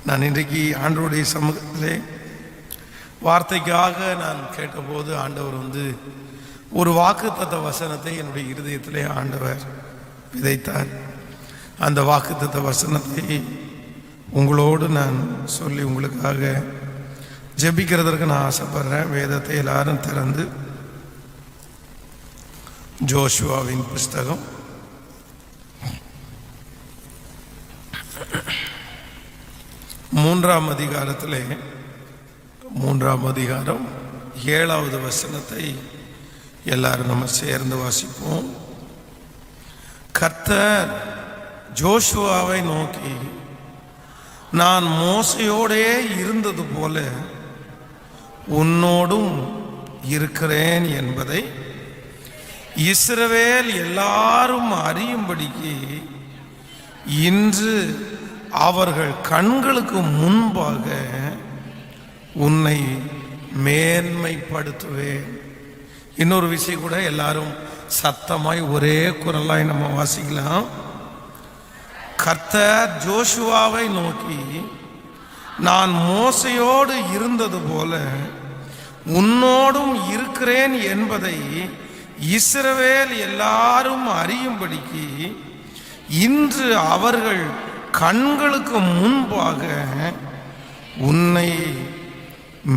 நான் இன்றைக்கு ஆண்டவருடைய சமூகத்திலே வார்த்தைக்காக நான் கேட்டபோது ஆண்டவர் ஒரு வாக்குத்தத்த வசனத்தை என்னுடைய இருதயத்திலே ஆண்டவர் விதைத்தார். அந்த வாக்குத்தத்த வசனத்தை உங்களோடு நான் சொல்லி உங்களுக்காக ஜெபிக்கிறதற்கு நான் ஆசைப்படுறேன். வேதத்தை எல்லாரும் திறந்து ஜோஷுவாவின் புஸ்தகம் 3ஆம் அதிகாரத்திலே 3ஆம் அதிகாரம் 7வது வசனத்தை எல்லாரும் நம்ம சேர்ந்து வாசிப்போம். கர்த்தர் ஜோஷுவாவை நோக்கி, நான் மோசையோடே இருந்தது போல உன்னோடும் இருக்கிறேன் என்பதை இஸ்ரவேல் எல்லாரும் அறியும்படிக்கு இன்று அவர்கள் கண்களுக்கு முன்பாக உன்னை மேன்மைப்படுத்துவேன். இன்னொரு விஷயம் கூட எல்லாரும் சத்தமாய் ஒரே குரலாய் நம்ம வாசிக்கலாம். கர்த்தர் ஜோஷுவாவை நோக்கி, நான் மோசையோடு இருந்தது போல உன்னோடும் இருக்கிறேன் என்பதை இஸ்ரவேல் எல்லாரும் அறியும்படிக்கு இன்று அவர்கள் கண்களுக்கு முன்பாக உன்னை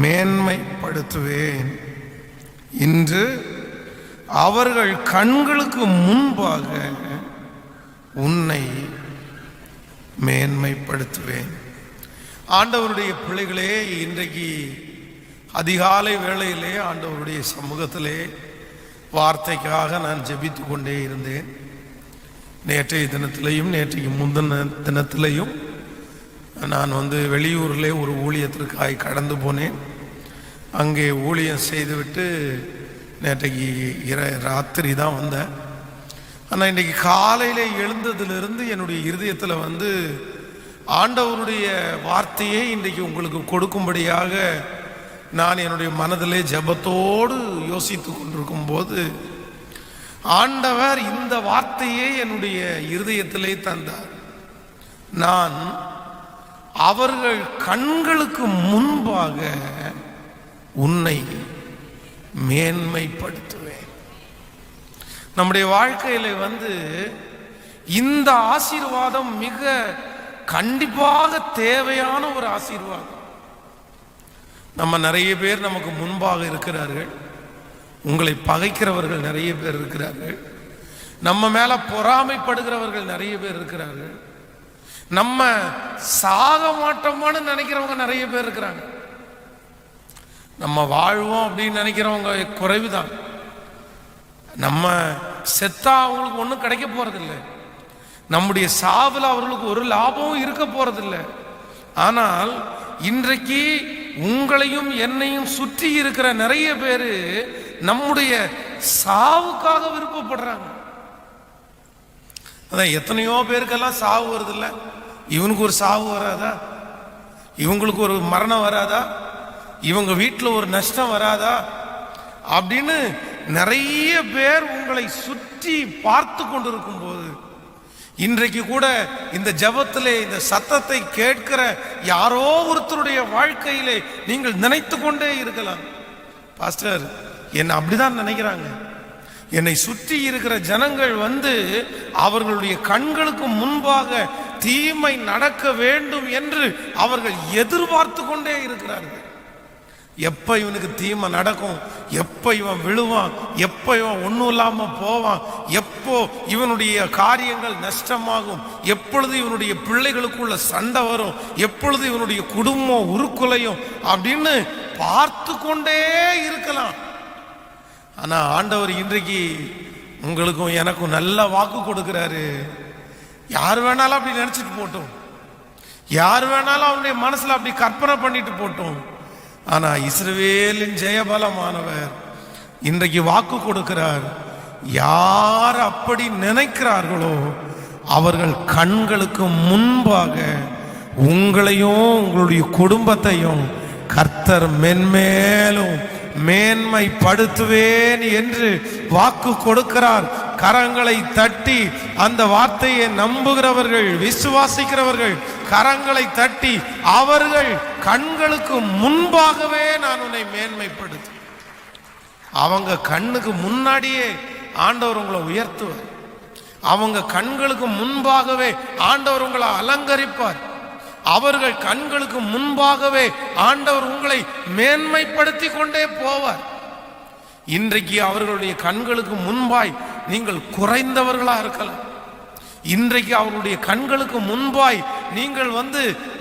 மேன்மைப்படுத்துவேன். இன்று அவர்கள் கண்களுக்கு முன்பாக உன்னை மேன்மைப்படுத்துவேன். ஆண்டவருடைய பிள்ளைகளே, இன்றைக்கு அதிகாலை வேளையிலே ஆண்டவருடைய சமூகத்திலே வார்த்தைக்காக நான் ஜெபித்து கொண்டே இருந்தேன். நேற்றைய தினத்திலையும் நேற்றைக்கு முந்தின தினத்திலையும் நான் வெளியூரில் ஒரு ஊழியத்திற்காக கடந்து போனேன். அங்கே ஊழியம் செய்துவிட்டு நேற்றைக்கு ராத்திரி தான் வந்தேன். ஆனால் இன்றைக்கி காலையில் எழுந்ததிலிருந்து என்னுடைய இருதயத்தில் ஆண்டவருடைய வார்த்தையை இன்றைக்கு உங்களுக்கு கொடுக்கும்படியாக நான் என்னுடைய மனதிலே ஜெபத்தோடு யோசித்து கொண்டிருக்கும் போது ஆண்டவர் இந்த வார்த்தையை என்னுடைய இருதயத்திலே தந்தார். நான் அவர்கள் கண்களுக்கு முன்பாக உன்னை மேன்மைப்படுத்துவேன். நம்முடைய வாழ்க்கையில இந்த ஆசீர்வாதம் மிக கண்டிப்பாக தேவையான ஒரு ஆசீர்வாதம். நம்ம நிறைய பேர் நமக்கு முன்பாக இருக்கிறார்கள். உங்களை பகைக்கிறவர்கள் நிறைய பேர் இருக்கிறார்கள். நம்ம மேல பொறாமைப்படுகிறவர்கள் நிறைய பேர் இருக்கிறார்கள். நம்ம சாக மாட்டோமான்னு நினைக்கிறவங்க நிறைய பேர் இருக்கிறாங்க. நம்ம வாழ்வோம் அப்படின்னு நினைக்கிறவங்க குறைவுதான். நம்ம செத்தா அவங்களுக்கு ஒன்றும் கிடைக்க போறதில்லை. நம்முடைய சாவில் அவர்களுக்கு ஒரு லாபமும் இருக்க போறதில்லை. ஆனால் இன்றைக்கு உங்களையும் என்னையும் சுற்றி இருக்கிற நிறைய பேர் நம்முடைய சாவுக்காக விருப்பப்படுறாங்க. அதான் எத்தனையோ பேருக்கெல்லாம் சாவு வருது இல்லை. இவனுக்கு ஒரு சாவு வராதா? இவங்களுக்கு ஒரு மரணம் வராதா? இவங்க வீட்டில் ஒரு நஷ்டம் வராதா? அப்படின்னு நிறைய பேர் உங்களை சுற்றி பார்த்து கொண்டிருக்கும் போது இன்றைக்கு கூட இந்த ஜெபத்திலே இந்த சத்தத்தை கேட்கிற யாரோ ஒருத்தருடைய வாழ்க்கையிலே நீங்கள் நினைத்து கொண்டே இருக்கலாம், பாஸ்டர் என்ன அப்படிதான் நினைக்கிறாங்க. என்னை சுற்றி இருக்கிற ஜனங்கள் அவர்களுடைய கண்களுக்கு முன்பாக தீமை நடக்க வேண்டும் என்று அவர்கள் எதிர்பார்த்து கொண்டே இருக்கிறார்கள். எப்ப இவனுக்கு தீமை நடக்கும், எப்ப இவன் விழுவான், எப்ப இவன் ஒன்றும் இல்லாம போவான், எப்போ இவனுடைய காரியங்கள் நஷ்டமாகும், எப்பொழுது இவனுடைய பிள்ளைகளுக்குள்ள சண்டை வரும், எப்பொழுது இவனுடைய குடும்பம் உருக்குலையும் அப்படின்னு பார்த்து கொண்டே இருக்கலாம். ஆனா ஆண்டவர் இன்றைக்கு உங்களுக்கும் எனக்கும் நல்ல வாக்கு கொடுக்கிறாரு. யார் வேணாலும் அப்படி நினைச்சிட்டு போட்டோம், யார் வேணாலும் அவனுடைய மனசுல அப்படி கற்பனை பண்ணிட்டு போட்டோம். ஆனா இஸ்ரவேலின் ஜெயபலமானவர் இன்றைக்கு வாக்கு கொடுக்கிறார். யார் அப்படி நினைக்கிறார்களோ அவர்கள் கண்களுக்கு முன்பாக உங்களையும் உங்களுடைய குடும்பத்தையும் கர்த்தர் மென்மேலும் மேன்மைப்படுத்துவேன் என்று வாக்கு கொடுக்கிறார். கரங்களை தட்டி அந்த வார்த்தையை நம்புகிறவர்கள், விசுவாசிக்கிறவர்கள் கரங்களை தட்டி அவர்கள் கண்களுக்கு முன்பாகவே நான் உன்னை மேன்மைப்படுத்து. அவங்க கண்ணுக்கு முன்னாடியே ஆண்டவர் உங்களை உயர்த்துவார். அவங்க கண்களுக்கு முன்பாகவே ஆண்டவர் உங்களை அலங்கரிப்பார். அவர்கள் கண்களுக்கு முன்பாகவே ஆண்டவர் உங்களை மேன்மைப்படுத்தி கொண்டே போவார். இன்றைக்கு அவர்களுடைய கண்களுக்கு முன்பாய் நீங்கள் குறைந்தவர்களா இருக்கலாம். இன்றைக்கு அவருடைய கண்களுக்கு முன்பாய் நீங்கள்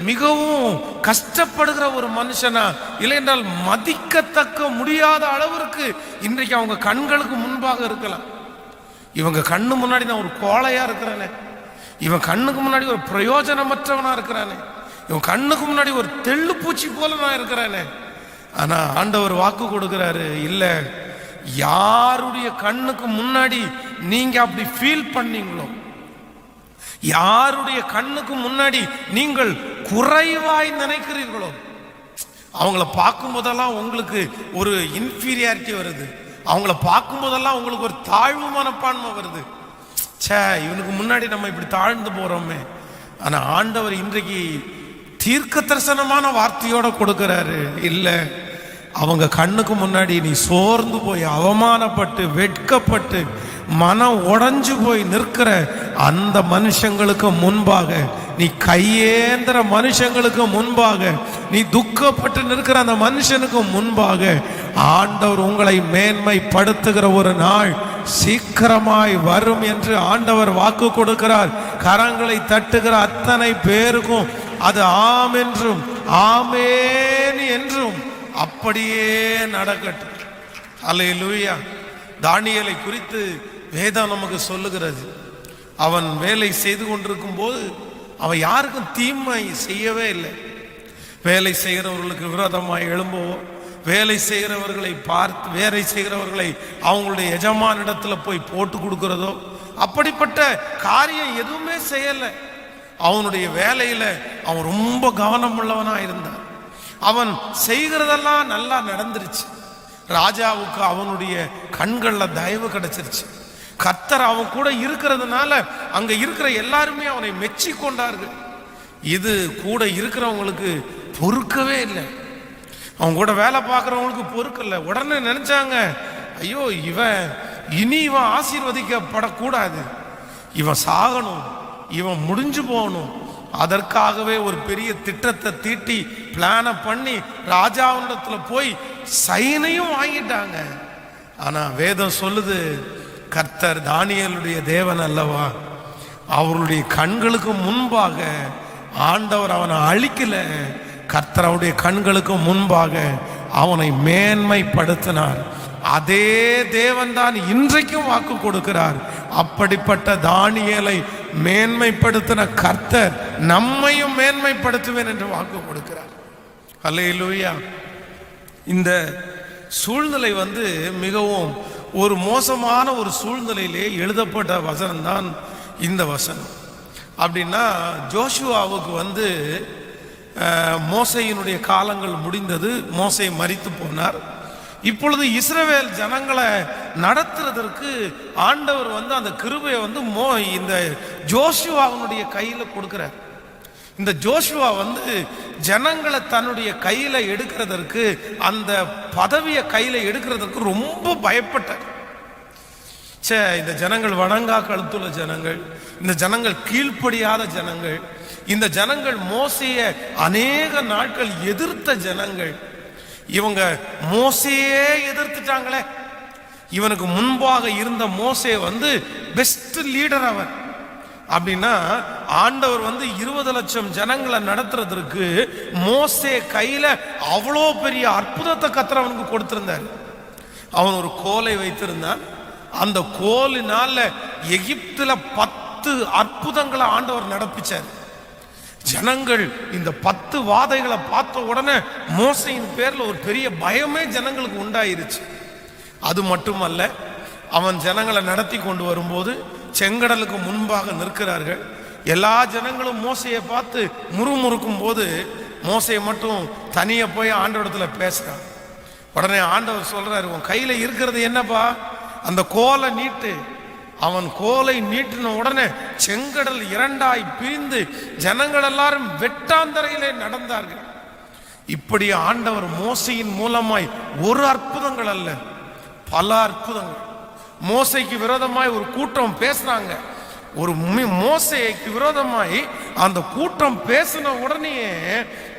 மிகவும் கஷ்டப்படுகிற ஒரு மனுஷனா, இல்லை என்றால் மதிக்கத்தக்க முடியாத அளவிற்கு இன்றைக்கு அவங்க கண்களுக்கு முன்பாக இருக்கலாம். இவங்க கண்ணு முன்னாடி நான் ஒரு கோழையா இருக்கிறேனே, இவன் கண்ணுக்கு முன்னாடி ஒரு பிரயோஜனமற்றவனா இருக்கிறானே, இவன் கண்ணுக்கு முன்னாடி ஒரு தெள்ளு பூச்சி போல நான் இருக்கிறேனே. ஆனா ஆண்டவர் வாக்கு கொடுக்கிறாரு, இல்ல, யாருடைய கண்ணுக்கு முன்னாடி நீங்க அப்படி ஃபீல் பண்ணீங்களோ, யாருடைய கண்ணுக்கு முன்னாடி நீங்கள் குறைவாய் நினைக்கிறீர்களோ, அவங்கள பார்க்கும் போதெல்லாம் உங்களுக்கு ஒரு இன்ஃபீரியாரிட்டி வருது, அவங்கள பார்க்கும் போதெல்லாம் உங்களுக்கு ஒரு தாழ்வு மனப்பான்மை வருது. சே, இவனுக்கு முன்னாடி நம்ம இப்படி தாழ்ந்து போறோமே. ஆனா ஆண்டவர் இன்றைக்கு தீர்க்க தரிசனமான வார்த்தையோட கொடுக்கிறாரு, இல்ல, அவங்க கண்ணுக்கு முன்னாடி நீ சோர்ந்து போய் அவமானப்பட்டு வெட்கப்பட்டு மனம் உடைஞ்சு போய் நிற்கிற அந்த மனுஷங்களுக்கு முன்பாக, நீ கையேந்திர மனுஷங்களுக்கு முன்பாக, நீ துக்கப்பட்டு நிற்கிற அந்த மனுஷனுக்கு முன்பாக ஆண்டவர் உங்களை மேன்மைப்படுத்துகிற ஒரு நாள் சீக்கிரமாய் வரும் என்று ஆண்டவர் வாக்கு கொடுக்கிறார். கரங்களை தட்டுகிற அத்தனை பேருக்கும் அது ஆம் என்றும் ஆமேன் என்றும் அப்படியே நடக்கட்டும். அல்லேலூயா. தானியேலை குறித்து வேதம் நமக்கு சொல்லுகிறது, அவன் வேலை செய்து கொண்டிருக்கும் போது அவன் யாருக்கும் தீமை செய்யவே இல்லை. வேலை செய்கிறவர்களுக்கு விரோதமாய் எழும்பவோ, வேலை செய்கிறவர்களை பார்த்து வேலை செய்கிறவர்களை அவங்களுடைய எஜமானிடத்தில் போய் போட்டு கொடுக்கிறதோ அப்படிப்பட்ட காரியம் எதுவுமே செய்யலை. அவனுடைய வேலையில அவன் ரொம்ப கவனம் உள்ளவனா இருந்தான். அவன் செய்கிறதெல்லாம் நல்லா நடந்துருச்சு. ராஜாவுக்கு அவனுடைய கண்கள்ல தயவு கிடைச்சிருச்சு. கர்த்தர் அவன் கூட இருக்கிறதுனால அங்க இருக்கிற எல்லாருமே அவனை மெச்சி கொண்டார்கள். இது கூட இருக்கிறவங்களுக்கு பொறுக்கவே இல்லை. அவன் கூட வேலை பார்க்குறவங்களுக்கு பொறுக்கல. உடனே நினைச்சாங்க, ஐயோ, இவன் ஆசீர்வதிக்கப்படக்கூடாது, இவன் சாகணும், இவன் முடிஞ்சு போகணும். அதற்காகவே ஒரு பெரிய திட்டத்தை தீட்டி பிளான பண்ணி ராஜாவிடத்துல போய் சைனையும் வாங்கிட்டாங்க. ஆனா வேதம் சொல்லுது, கர்த்தர் தானியேலுடைய தேவன் அல்லவா, அவருடைய கண்களுக்கு முன்பாக ஆண்டவர் அவனை அழிக்கல. கர்த்தர் அவருடைய கண்களுக்கு முன்பாக அவனை மேன்மைப்படுத்தினார். அதே தேவன் தான் இன்றைக்கும் வாக்கு கொடுக்கிறார். அப்படிப்பட்ட தானியேலை மேன்மைப்படுத்தின கர்த்தர் நம்மையும் மேன்மைப்படுத்துவேன் என்று வாக்கு கொடுக்கிறார். அல்லேலூயா. இந்த சூழ்நிலை மிகவும் ஒரு மோசமான ஒரு சூழ்நிலையிலே எழுதப்பட்ட வசனம் தான் இந்த வசனம். அப்படின்னா ஜோஷுவாவுக்கு மோசையினுடைய காலங்கள் முடிந்தது, மோசே மரித்து போனார். இப்பொழுது இஸ்ரவேல் ஜனங்களை நடத்துறதற்கு ஆண்டவர் அந்த கிருபையை இந்த ஜோஷுவாவுடைய கையில கொடுக்கிறார். இந்த ஜோஷுவா ஜனங்களை தன்னுடைய கையில எடுக்கிறதற்கு, அந்த பதவியை கையில எடுக்கிறதற்கு ரொம்ப பயப்பட்டார். இந்த ஜனங்கள் வணங்கா கழுத்துள்ள ஜனங்கள், இந்த ஜனங்கள் கீழ்ப்படியாத ஜனங்கள், இந்த ஜனங்கள் மோசையை அநேக நாட்கள் எதிர்த்த ஜனங்கள், இவங்க மோசையே எதிர்த்துட்டாங்களே. இவனுக்கு முன்பாக இருந்த மோசே பெஸ்ட் லீடர் அவன். அப்படின்னா ஆண்டவர் 20 லட்சம் ஜனங்களை நடத்துறதற்கு மோசே கையில அவ்வளோ பெரிய அற்புதத்தை கர்த்தர் அவனுக்கு கொடுத்திருந்தார். அவன் ஒரு கோலை வைத்திருந்தான். அந்த கோலினால எகிப்துல 10 அற்புதங்களை ஆண்டவர் நடப்பிச்சார். ஜனங்கள் இந்த 10 வாதைகளை பார்த்த உடனே மோசையின் பேர்ல ஒரு பெரிய பயமே ஜனங்களுக்கு உண்டாயிருச்சு. அது மட்டுமல்ல, அவன் ஜனங்களை நடத்தி கொண்டு வரும்போது செங்கடலுக்கு முன்பாக நிற்கிறார்கள். எல்லா ஜனங்களும் மோசையை பார்த்து முறுமுறுக்கும் போது மோசையை மட்டும் தனியா போய் ஆண்டவரிடத்துல பேசுறான். உடனே ஆண்டவர் சொல்றாரு, உன் கையில இருக்கிறது என்னப்பா? அந்த கோலை நீட்டு. அவன் கோலை நீட்டின உடனே செங்கடல் இரண்டாய் பிரிந்து ஜனங்கள் எல்லாரும் வெட்டாந்தரையிலே நடந்தார்கள். இப்படி ஆண்டவர் மோசையின் மூலமாய் ஒரு அற்புதங்கள் அல்ல, பல அற்புதங்கள். மோசைக்கு விரோதமாய் ஒரு கூட்டம் பேசுறாங்க. ஒரு மோசைக்கு விரோதமாய் அந்த கூட்டம் பேசின உடனே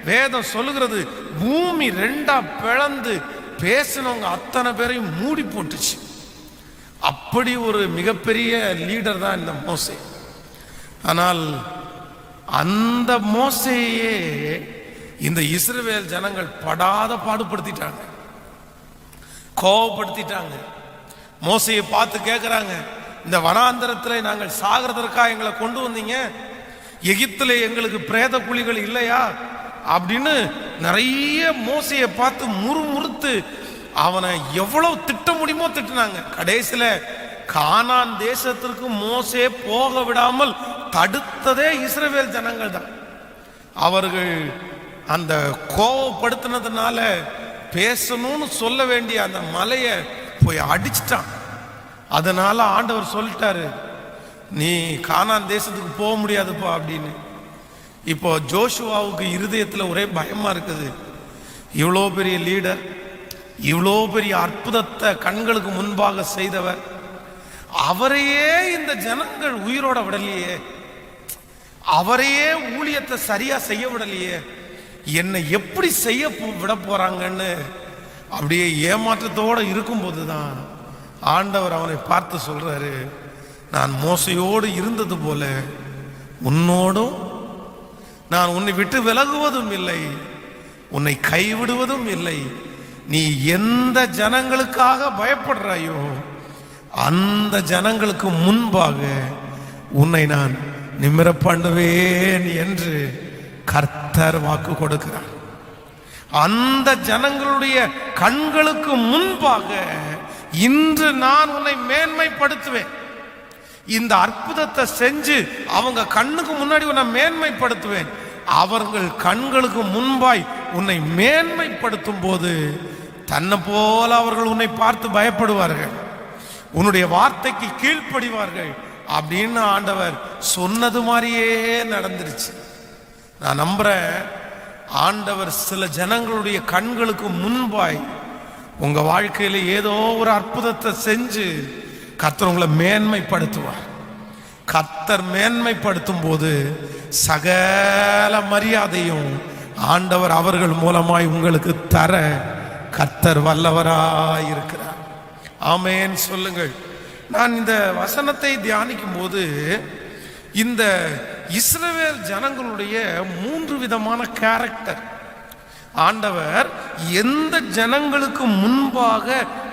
வேதம் சொல்லுகிறது, பூமி ரெண்டா பிளந்து பேசினவங்க அத்தனை பேரையும் மூடி போட்டுச்சு. அப்படி ஒரு மிகப்பெரிய லீடர் தான் இந்த மோசே. ஆனால் அந்த மோசையே இந்த இஸ்ரவேல் ஜனங்கள் படாத பாடுபடுத்திட்டாங்க, கோபப்படுத்திட்டாங்க. மோசையை பார்த்து கேட்குறாங்க, இந்த வனாந்தரத்தில் நாங்கள் சாகிறதற்காக எங்களை கொண்டு வந்தீங்க, எகிப்தில் எங்களுக்கு பிரேத குழிகள் இல்லையா அப்படின்னு நிறைய மோசையை பார்த்து முறுமுறுத்து அவனை எவ்வளவு திட்ட முடியுமோ திட்டினாங்க. கடைசியில் கானான் தேசத்திற்கு மோசே போக விடாமல் தடுத்ததே இஸ்ரவேல் ஜனங்கள் தான். அவர்கள் அந்த கோவப்படுத்தினதுனால பேசணும்னு சொல்ல வேண்டிய அந்த மலையை போய் அடிச்சிட்டான். அதனால ஆண்டவர் சொல்லிட்டாரு, நீ கானான் தேசத்துக்கு போக முடியாதுப்பா அப்படின்னு. இப்போ ஜோஷுவாவுக்கு இருதயத்தில் ஒரே பயமா இருக்குது. இவ்வளோ பெரிய லீடர், இவ்வளோ பெரிய அற்புதத்தை கண்களுக்கு முன்பாக செய்தவர், அவரையே இந்த ஜனங்கள் உயிரோட விடலையே, அவரையே ஊழியத்தை சரியா செய்ய விடலையே, என்னை எப்படி செய்ய விட போறாங்கன்னு அப்படியே ஏமாற்றத்தோடு இருக்கும்போது தான் ஆண்டவர் அவனை பார்த்து சொல்றாரு, நான் மோசையோடு இருந்தது போல உன்னோடும் நான் உன்னை விட்டு விலகுவதும் இல்லை, உன்னை கைவிடுவதும் இல்லை. நீ எந்த ஜனங்களுக்காக பயப்படுறாயோ அந்த ஜனங்களுக்கு முன்பாக உன்னை நான் நிமிர பண்ணுவேன் என்று கர்த்தர் வாக்கு கொடுக்கிறார். அந்த ஜனங்களுடைய கண்களுக்கு முன்பாக இன்று நான் உன்னை மேன்மைப்படுத்துவேன். இந்த அற்புதத்தை செஞ்சு அவங்க கண்ணுக்கு முன்னாடி உன்னை மேன்மைப்படுத்துவேன். அவர்கள் கண்களுக்கு முன்பாய் உன்னை மேன்மைப்படுத்தும் போது தன்னை போல அவர்கள் உன்னை பார்த்து பயப்படுவார்கள், உன்னுடைய வார்த்தைக்கு கீழ்ப்படிவார்கள் அப்படின்னு ஆண்டவர் சொன்னது மாதிரியே நடந்துருச்சு. நான் நம்புறேன், ஆண்டவர் சில ஜனங்களுடைய கண்களுக்கு முன்பாய் உங்க வாழ்க்கையில ஏதோ ஒரு அற்புதத்தை செஞ்சு கர்த்தர் உங்களை மேன்மைப்படுத்துவார். கர்த்தர் மேன்மைப்படுத்தும் போது சகல மரியாதையும் ஆண்டவர் அவர்கள் மூலமாய் உங்களுக்கு தர கர்த்தர் வல்லவராய் இருக்கிறார். ஆமென் சொல்லுங்கள். நான் இந்த வசனத்தை தியானிக்கும் போது இந்த இஸ்ரவேல் ஜனங்களுடைய 3 விதமான கேரக்டர், ஆண்டவர் எந்த ஜனங்களுக்கு முன்பாக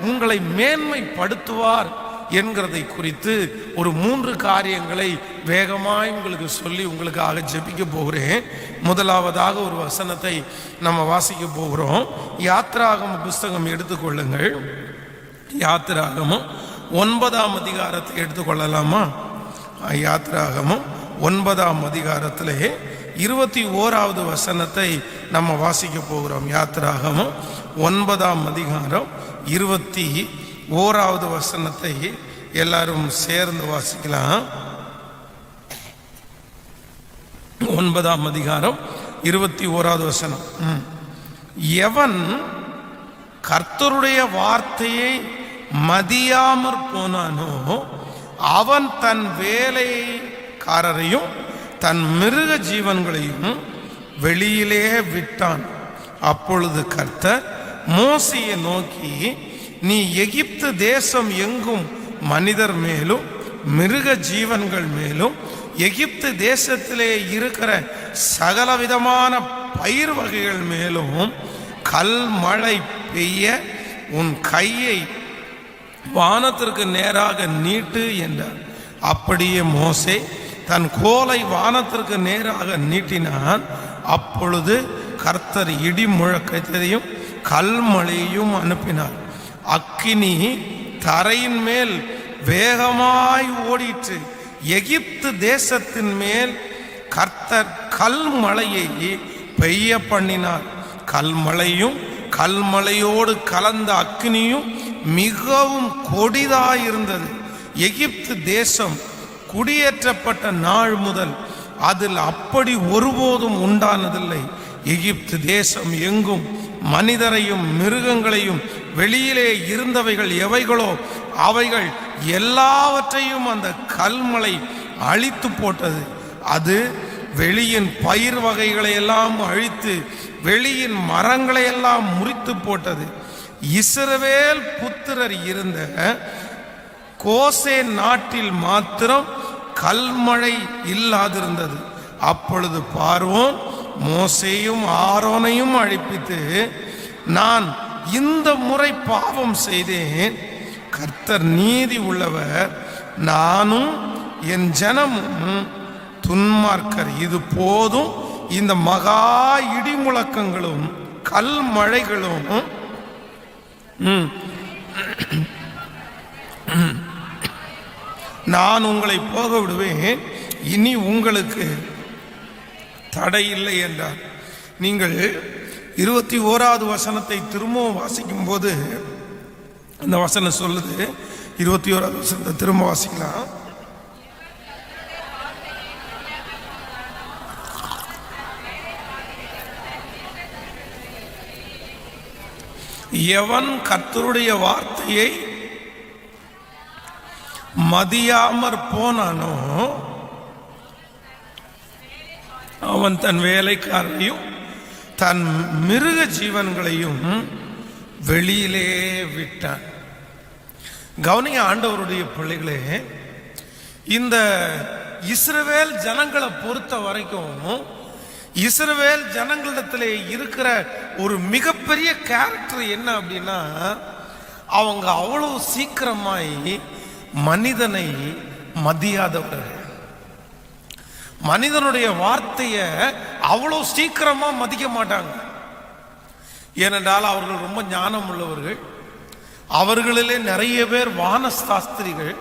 உங்களை மேன்மைப்படுத்துவார் என்கிறதை குறித்து ஒரு 3 காரியங்களை வேகமாய் உங்களுக்கு சொல்லி உங்களுக்காக ஜெபிக்க போகிறேன். முதலாவதாக ஒரு வசனத்தை நம்ம வாசிக்க போகிறோம். யாத்திராகம புஸ்தகம் எடுத்துக்கொள்ளுங்கள். யாத்திராகமம் 9ஆம் அதிகாரத்தை எடுத்துக்கொள்ளலாமா? யாத்திராகமம் 9ஆம் அதிகாரத்திலே 21வது வசனத்தை நம்ம வாசிக்க போகிறோம். யாத்திராகமம் 9ஆம் அதிகாரம் 21வது வசனத்தை எல்லாரும் சேர்ந்து வாசிக்கலாம். 9ஆம் அதிகாரம் 21வது வசனம். எவன் கர்த்தருடைய வார்த்தையை மதியாமற் போனானோ அவன் தன் வேலைக்காரரையும் தன் மிருக ஜீவன்களையும் வெளியிலே விட்டான். அப்பொழுது கர்த்தர் மோசேயை நோக்கி, நீ எகிப்து தேசம் எங்கும் மனிதர் மேலும் மிருக ஜீவன்கள் மேலும் எகிப்து தேசத்திலே இருக்கிற சகலவிதமான பயிர் வகைகள் மேலும் கல் மழை பெய்ய உன் கையை வானத்திற்கு நேராக நீட்டு என்றார். அப்படியே மோசே தன் கோலை வானத்திற்கு நேராக நீட்டினான். அப்பொழுது கர்த்தர் இடி முழக்கத்தையும் கல்மழையையும் அனுப்பினார். அக்கினி தரையின் மேல் வேகமாய் ஓடிற்று. எகிப்து தேசத்தின் மேல் கர்த்தர் கல்மழையை பெய்ய பண்ணினார். கல்மழையும் கல்மழையோடு கலந்த அக்கினியும் மிகவும் கொடிதாயிருந்தது. எகிப்து தேசம் குடியேற்றப்பட்ட நாள் முதல் அதில் அப்படி ஒருபோதும் உண்டானதில்லை. எகிப்து தேசம் எங்கும் மனிதரையும் மிருகங்களையும் வெளியிலே இருந்தவைகள் எவைகளோ அவைகள் எல்லாவற்றையும் அந்த கல்மலை அழித்து போட்டது. அது வெளியின் பயிர் வகைகளை எல்லாம் அழித்து வெளியின் மரங்களை எல்லாம் முறித்து போட்டது. இஸ்ரவேல் புத்திரர் இருந்த கோசேன் நாட்டில் மாத்திரம் கல்மழை இல்லாதிருந்தது. அப்பொழுது பார்வோன் மோசேயும் ஆரோனையும் அழைப்பித்து, நான் இந்த முறை பாவம் செய்தேன், கர்த்தர் நீதி உள்ளவர், நானும் என் ஜனமும் துன்மார்க்கர், இது போதும், இந்த மகா இடி முழக்கங்களும் கல்மழைகளும் நான் உங்களை போக விடுவேன், இனி உங்களுக்கு தடை இல்லை என்றார். நீங்கள் 21வது வசனத்தை திரும்பவும் வாசிக்கும் போது அந்த வசனம் சொல்லுது. 21வது வசனத்தை திரும்ப வாசிக்கலாம். எவன் கர்த்தருடைய வார்த்தையை மதியாமற் போனானோ அவன் தன் வேலைக்காரரையும் தன் மிருக ஜீவன்களையும் வெளியிலே விட்டான். கவனிங்க ஆண்டவருடைய பிள்ளைகளே, இந்த இஸ்ரவேல் ஜனங்களை பொறுத்த வரைக்கும் இஸ்ரவேல் ஜனங்களிடத்திலே இருக்கிற ஒரு மிகப்பெரிய கேரக்டர் என்ன அப்படின்னா, அவங்க அவ்வளவு சீக்கிரமாய் மனிதனை மதியாதவர்கள். மனிதனுடைய வார்த்தையை அவ்வளோ சீக்கிரமா மதிக்க மாட்டாங்க. ஏனென்றால் அவர்கள் ரொம்ப ஞானம் உள்ளவர்கள். அவர்களிலே நிறைய பேர் வானசாஸ்திரிகள்,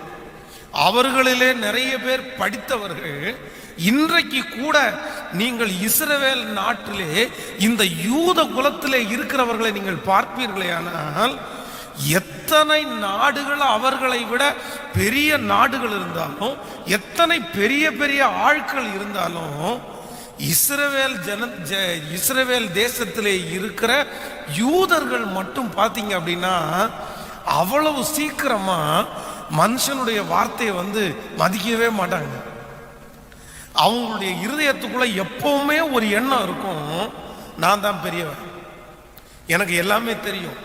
அவர்களிலே நிறைய பேர் படித்தவர்கள். இன்றைக்கு கூட நீங்கள் இஸ்ரவேல் நாட்டிலே இந்த யூத குலத்திலே இருக்கிறவர்களை நீங்கள் பார்ப்பீர்களே, ஆனால் எத்தனை நாடுகள் அவர்களை விட பெரிய நாடுகள் இருந்தாலும், எத்தனை பெரிய பெரிய ஆட்கள் இருந்தாலும், இஸ்ரவேல் தேசத்திலே இருக்கிற யூதர்கள் மட்டும் பார்த்தீங்க அப்படின்னா அவ்வளவு சீக்கிரமா மனுஷனுடைய வார்த்தையை மதிக்கவே மாட்டாங்க. அவங்களுடைய இருதயத்துக்குள்ள எப்பவுமே ஒரு எண்ணம் இருக்கும், நான் தான் பெரியவன், எனக்கு எல்லாமே தெரியும்,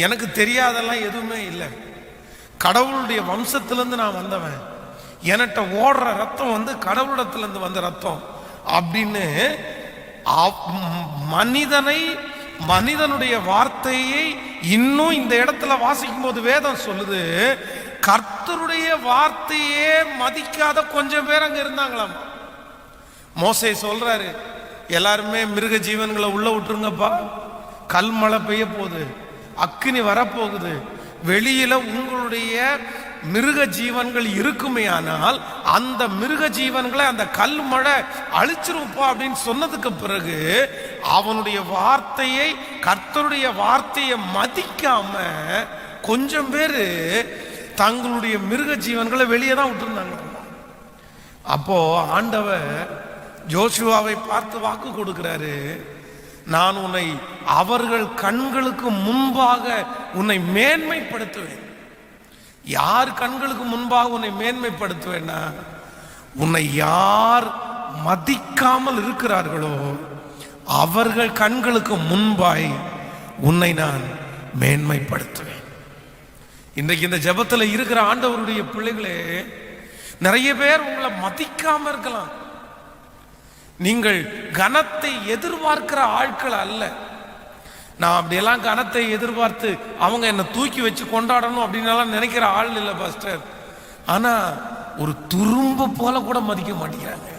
எனக்கு தெரியாதெல்லாம் எதுவுமே இல்லை, கடவுளுடைய வம்சத்திலிருந்து நான் வந்தவன், என்கிட்ட ஓடுற ரத்தம் கடவுளிடத்திலிருந்து வந்த ரத்தம் அப்படின்னு மனிதனுடைய வார்த்தையை இன்னும் இந்த இடத்துல வாசிக்கும் போது வேதம் சொல்லுது, கர்த்தருடைய வார்த்தையே மதிக்காத கொஞ்சம் பேர் அங்க இருந்தாங்களாம். மோசே சொல்றாரு, எல்லாருமே மிருக ஜீவன்களை உள்ள விட்டுருங்கப்பா, கல்மழை பெய்ய போகுது, அக்கினி வரப்போகுது, வெளியில உங்களுடைய மிருக ஜீவன்கள் இருக்குமே, ஆனால் அந்த மிருக ஜீவன்களை அந்த கல் மழை அழிச்சிருப்பா அப்படின்னு சொன்னதுக்கு பிறகு அவனுடைய வார்த்தையை, கர்த்தருடைய வார்த்தையை மதிக்காம கொஞ்சம் பேர் தங்களுடைய மிருக ஜீவன்களை வெளியே தான் விட்டுருந்தாங்க. அப்போ ஆண்டவர் யோசுவாவை பார்த்து வாக்கு கொடுக்கிறாரு, நான் உன்னை அவர்கள் கண்களுக்கு முன்பாக உன்னை மேன்மைப்படுத்துவேன். யார் கண்களுக்கு முன்பாக உன்னை மேன்மைப்படுத்துவேன்னா, உன்னை யார் மதிக்காமல் இருக்கிறார்களோ அவர்கள் கண்களுக்கு முன்பாய் உன்னை நான் மேன்மைப்படுத்துவேன். இன்றைக்கு இந்த ஜெபத்தில் இருக்கிற ஆண்டவருடைய பிள்ளைகளே, நிறைய பேர் உங்களை மதிக்காம இருக்கலாம். நீங்கள் கனத்தை எதிர்பார்க்கிற ஆட்கள் அல்ல. நான் அப்படியெல்லாம் கனத்தை எதிர்பார்த்து அவங்க என்னை தூக்கி வச்சு கொண்டாடணும் அப்படின்னு நினைக்கிற ஆள் இல்லை பாஸ்டர். ஆனா ஒரு துரும்பு போல கூட மதிக்க மாட்டேங்கிறாங்க,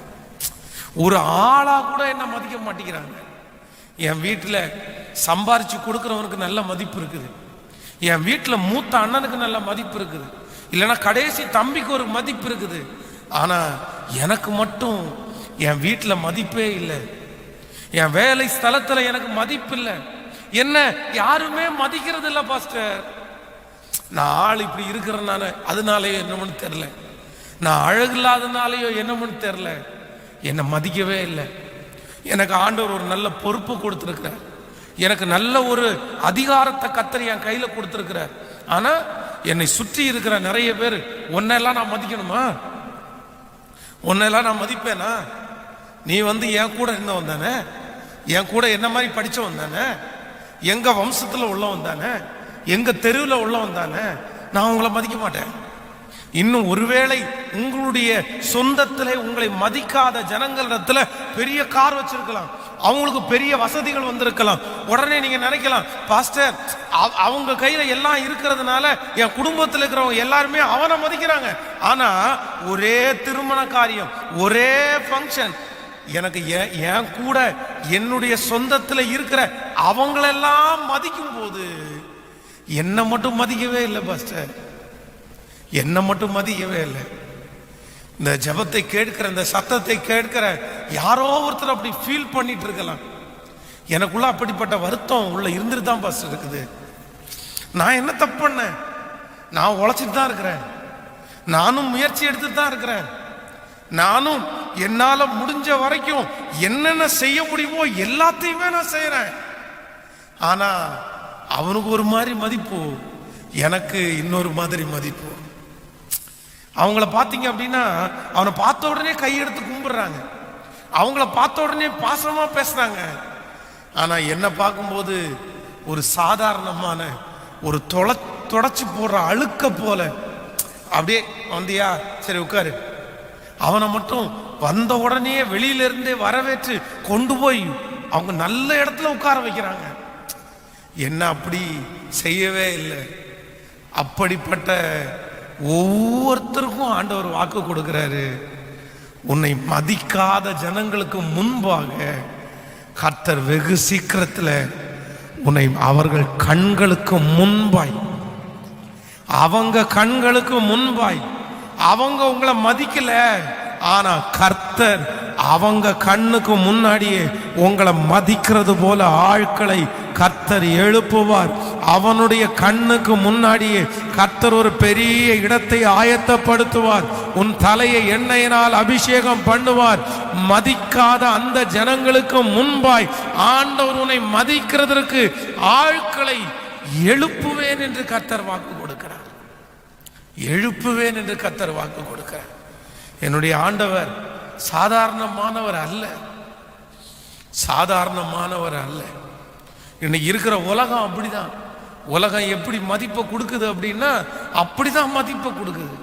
ஒரு ஆளா கூட என்ன மதிக்க மாட்டேங்கிறாங்க. என் வீட்டில் சம்பாரிச்சு கொடுக்குறவனுக்கு நல்ல மதிப்பு இருக்குது, என் வீட்டில் மூத்த அண்ணனுக்கு நல்ல மதிப்பு இருக்குது, இல்லைன்னா கடைசி தம்பிக்கு ஒரு மதிப்பு இருக்குது. ஆனா எனக்கு மட்டும் என் வீட்டில் மதிப்பே இல்லை, என் வேலை ஸ்தலத்தில் எனக்கு மதிப்பு இல்லை, என்ன யாருமே மதிக்கிறது இல்லை பாஸ்டர். நான் ஆள் இப்படி இருக்கிறேன், அதனாலயோ என்னமோன்னு தெரில, நான் அழகு இல்லாதனாலேயோ என்னமோன்னு தெரில, என்னை மதிக்கவே இல்லை. எனக்கு ஆண்டவர் ஒரு நல்ல பொறுப்பு கொடுத்துருக்கிறார், எனக்கு நல்ல ஒரு அதிகாரத்தை கர்த்தர் என் கையில் கொடுத்துருக்கிறார். ஆனால் என்னை சுற்றி இருக்கிற நிறைய பேர், உன்னெல்லாம் நான் மதிக்கணுமா? உன்னெல்லாம் நான் மதிப்பேனா? நீ என் கூட இருந்தவன் தானே, என் கூட என்ன மாதிரி படித்தவன் தானே, எங்கள் வம்சத்தில் உள்ளவன் தானே, எங்கள் தெருவில் உள்ளவன் தானே, நான் உங்களை மதிக்க மாட்டேன். இன்னும் ஒருவேளை உங்களுடைய சொந்தத்திலே உங்களை மதிக்காத ஜனங்களிடத்துல பெரிய கார் வச்சிருக்கலாம், அவங்களுக்கு பெரிய வசதிகள் வந்திருக்கலாம். உடனே நீங்க நினைக்கலாம், பாஸ்டர் அவங்க கையில எல்லாம் இருக்கிறதுனால என் குடும்பத்தில் இருக்கிறவங்க எல்லாருமே அவனை மதிக்கிறாங்க. ஆனா ஒரே திருமண காரியம், ஒரே ஃபங்க்ஷன், எனக்கு என் கூட என்னுடைய சொந்தத்துல இருக்கிற அவங்களெல்லாம் மதிக்கும் போது என்னை மட்டும் மதிக்கவே இல்லை பாஸ்டர், என்னை மட்டும் மதிக்கவே இல்லை. இந்த ஜபத்தை கேட்கிற, இந்த சத்தத்தை கேட்கிற யாரோ ஒருத்தர் அப்படி ஃபீல் பண்ணிட்டு இருக்கலாம். எனக்குள்ள அப்படிப்பட்ட வருத்தம் உள்ள இருந்துட்டு தான் பாஸ்டர் இருக்குது. நான் என்ன தப்பு பண்ணேன்? நான் உழைச்சிட்டு தான் இருக்கிறேன், நானும் முயற்சி எடுத்துட்டு தான் இருக்கிறேன், நானும் என்னால முடிஞ்ச வரைக்கும் என்னென்ன செய்ய முடியுமோ எல்லாத்தையுமே நான் செய்யறேன். ஆனா அவனுக்கு ஒரு மாதிரி மதிப்பு, எனக்கு இன்னொரு மாதிரி மதிப்பு. அவங்கள பார்த்தீங்க அப்படின்னா அவனை பார்த்த உடனே கையெடுத்து கும்பிடுறாங்க, அவங்கள பார்த்த உடனே பாசமா பேசுறாங்க. ஆனா என்ன பார்க்கும்போது ஒரு சாதாரணமான ஒரு தொடச்சு போடுற அழுக்க போல, அப்படியே வந்தியா சரி உட்காரு, அவனை மட்டும் வந்த உடனே வெளியில இருந்தே வரவேற்று கொண்டு போய் அவங்க நல்ல இடத்துல உட்கார வைக்கிறாங்க. என்ன அப்படி செய்யவே இல்லை. அப்படிப்பட்ட ஒவ்வொருத்தருக்கும் ஆண்டவர் வாக்கு கொடுக்கிறாரு, உன்னை மதிக்காத ஜனங்களுக்கு முன்பாக கர்த்தர் வெகு சீக்கிரத்தில் உன்னை அவர்கள் கண்களுக்கு முன்பாய், அவங்க கண்களுக்கு முன்பாய், அவங்க உங்களை மதிக்கல, ஆனா கர்த்தர் அவங்க கண்ணுக்கு முன்னாடியே உங்களை மதிக்கிறது போல ஆட்களை கர்த்தர் எழுப்புவார். அவனுடைய கண்ணுக்கு முன்னாடியே கர்த்தர் ஒரு பெரிய இடத்தை ஆயத்தப்படுத்துவார். உன் தலையை எண்ணெயினால் அபிஷேகம் பண்ணுவார். மதிக்காத அந்த ஜனங்களுக்கு முன்பாய் ஆண்டவர் உன்னை மதிக்கிறதற்கு ஆட்களை எழுப்புவேன் என்று கர்த்தர் வாக்கு கொடுக்கிறார். எழுப்புவேன் என்று கர்த்தர் வாக்கு கொடுக்கிறார். என்னுடைய ஆண்டவர் சாதாரணமானவர் அல்ல, சாதாரணமானவர் அல்ல. இன்னைக்கு இருக்கிற உலகம் அப்படிதான். உலகம் எப்படி மதிப்பை கொடுக்குது அப்படின்னா அப்படிதான் மதிப்பை கொடுக்குது.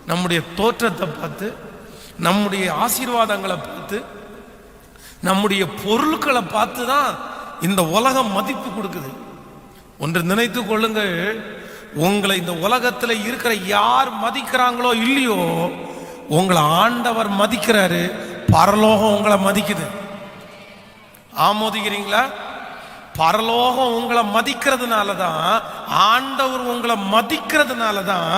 நம்முடைய தோற்றத்தை பார்த்து, நம்முடைய ஆசீர்வாதங்களை பார்த்து, நம்முடைய பொருட்களை பார்த்து தான் இந்த உலகம் மதிப்பு கொடுக்குது. ஒன்று நினைத்து கொள்ளுங்கள், உங்களை இந்த உலகத்தில் இருக்கிற யார் மதிக்கிறாங்களோ இல்லையோ, உங்களை ஆண்டவர் மதிக்கிறாரு, பரலோகம் உங்களை மதிக்குது. ஆமோதிக்கிறீங்களா? பரலோகம் உங்களை மதிக்கிறதுனால தான், ஆண்டவர் உங்களை மதிக்கிறதுனால தான்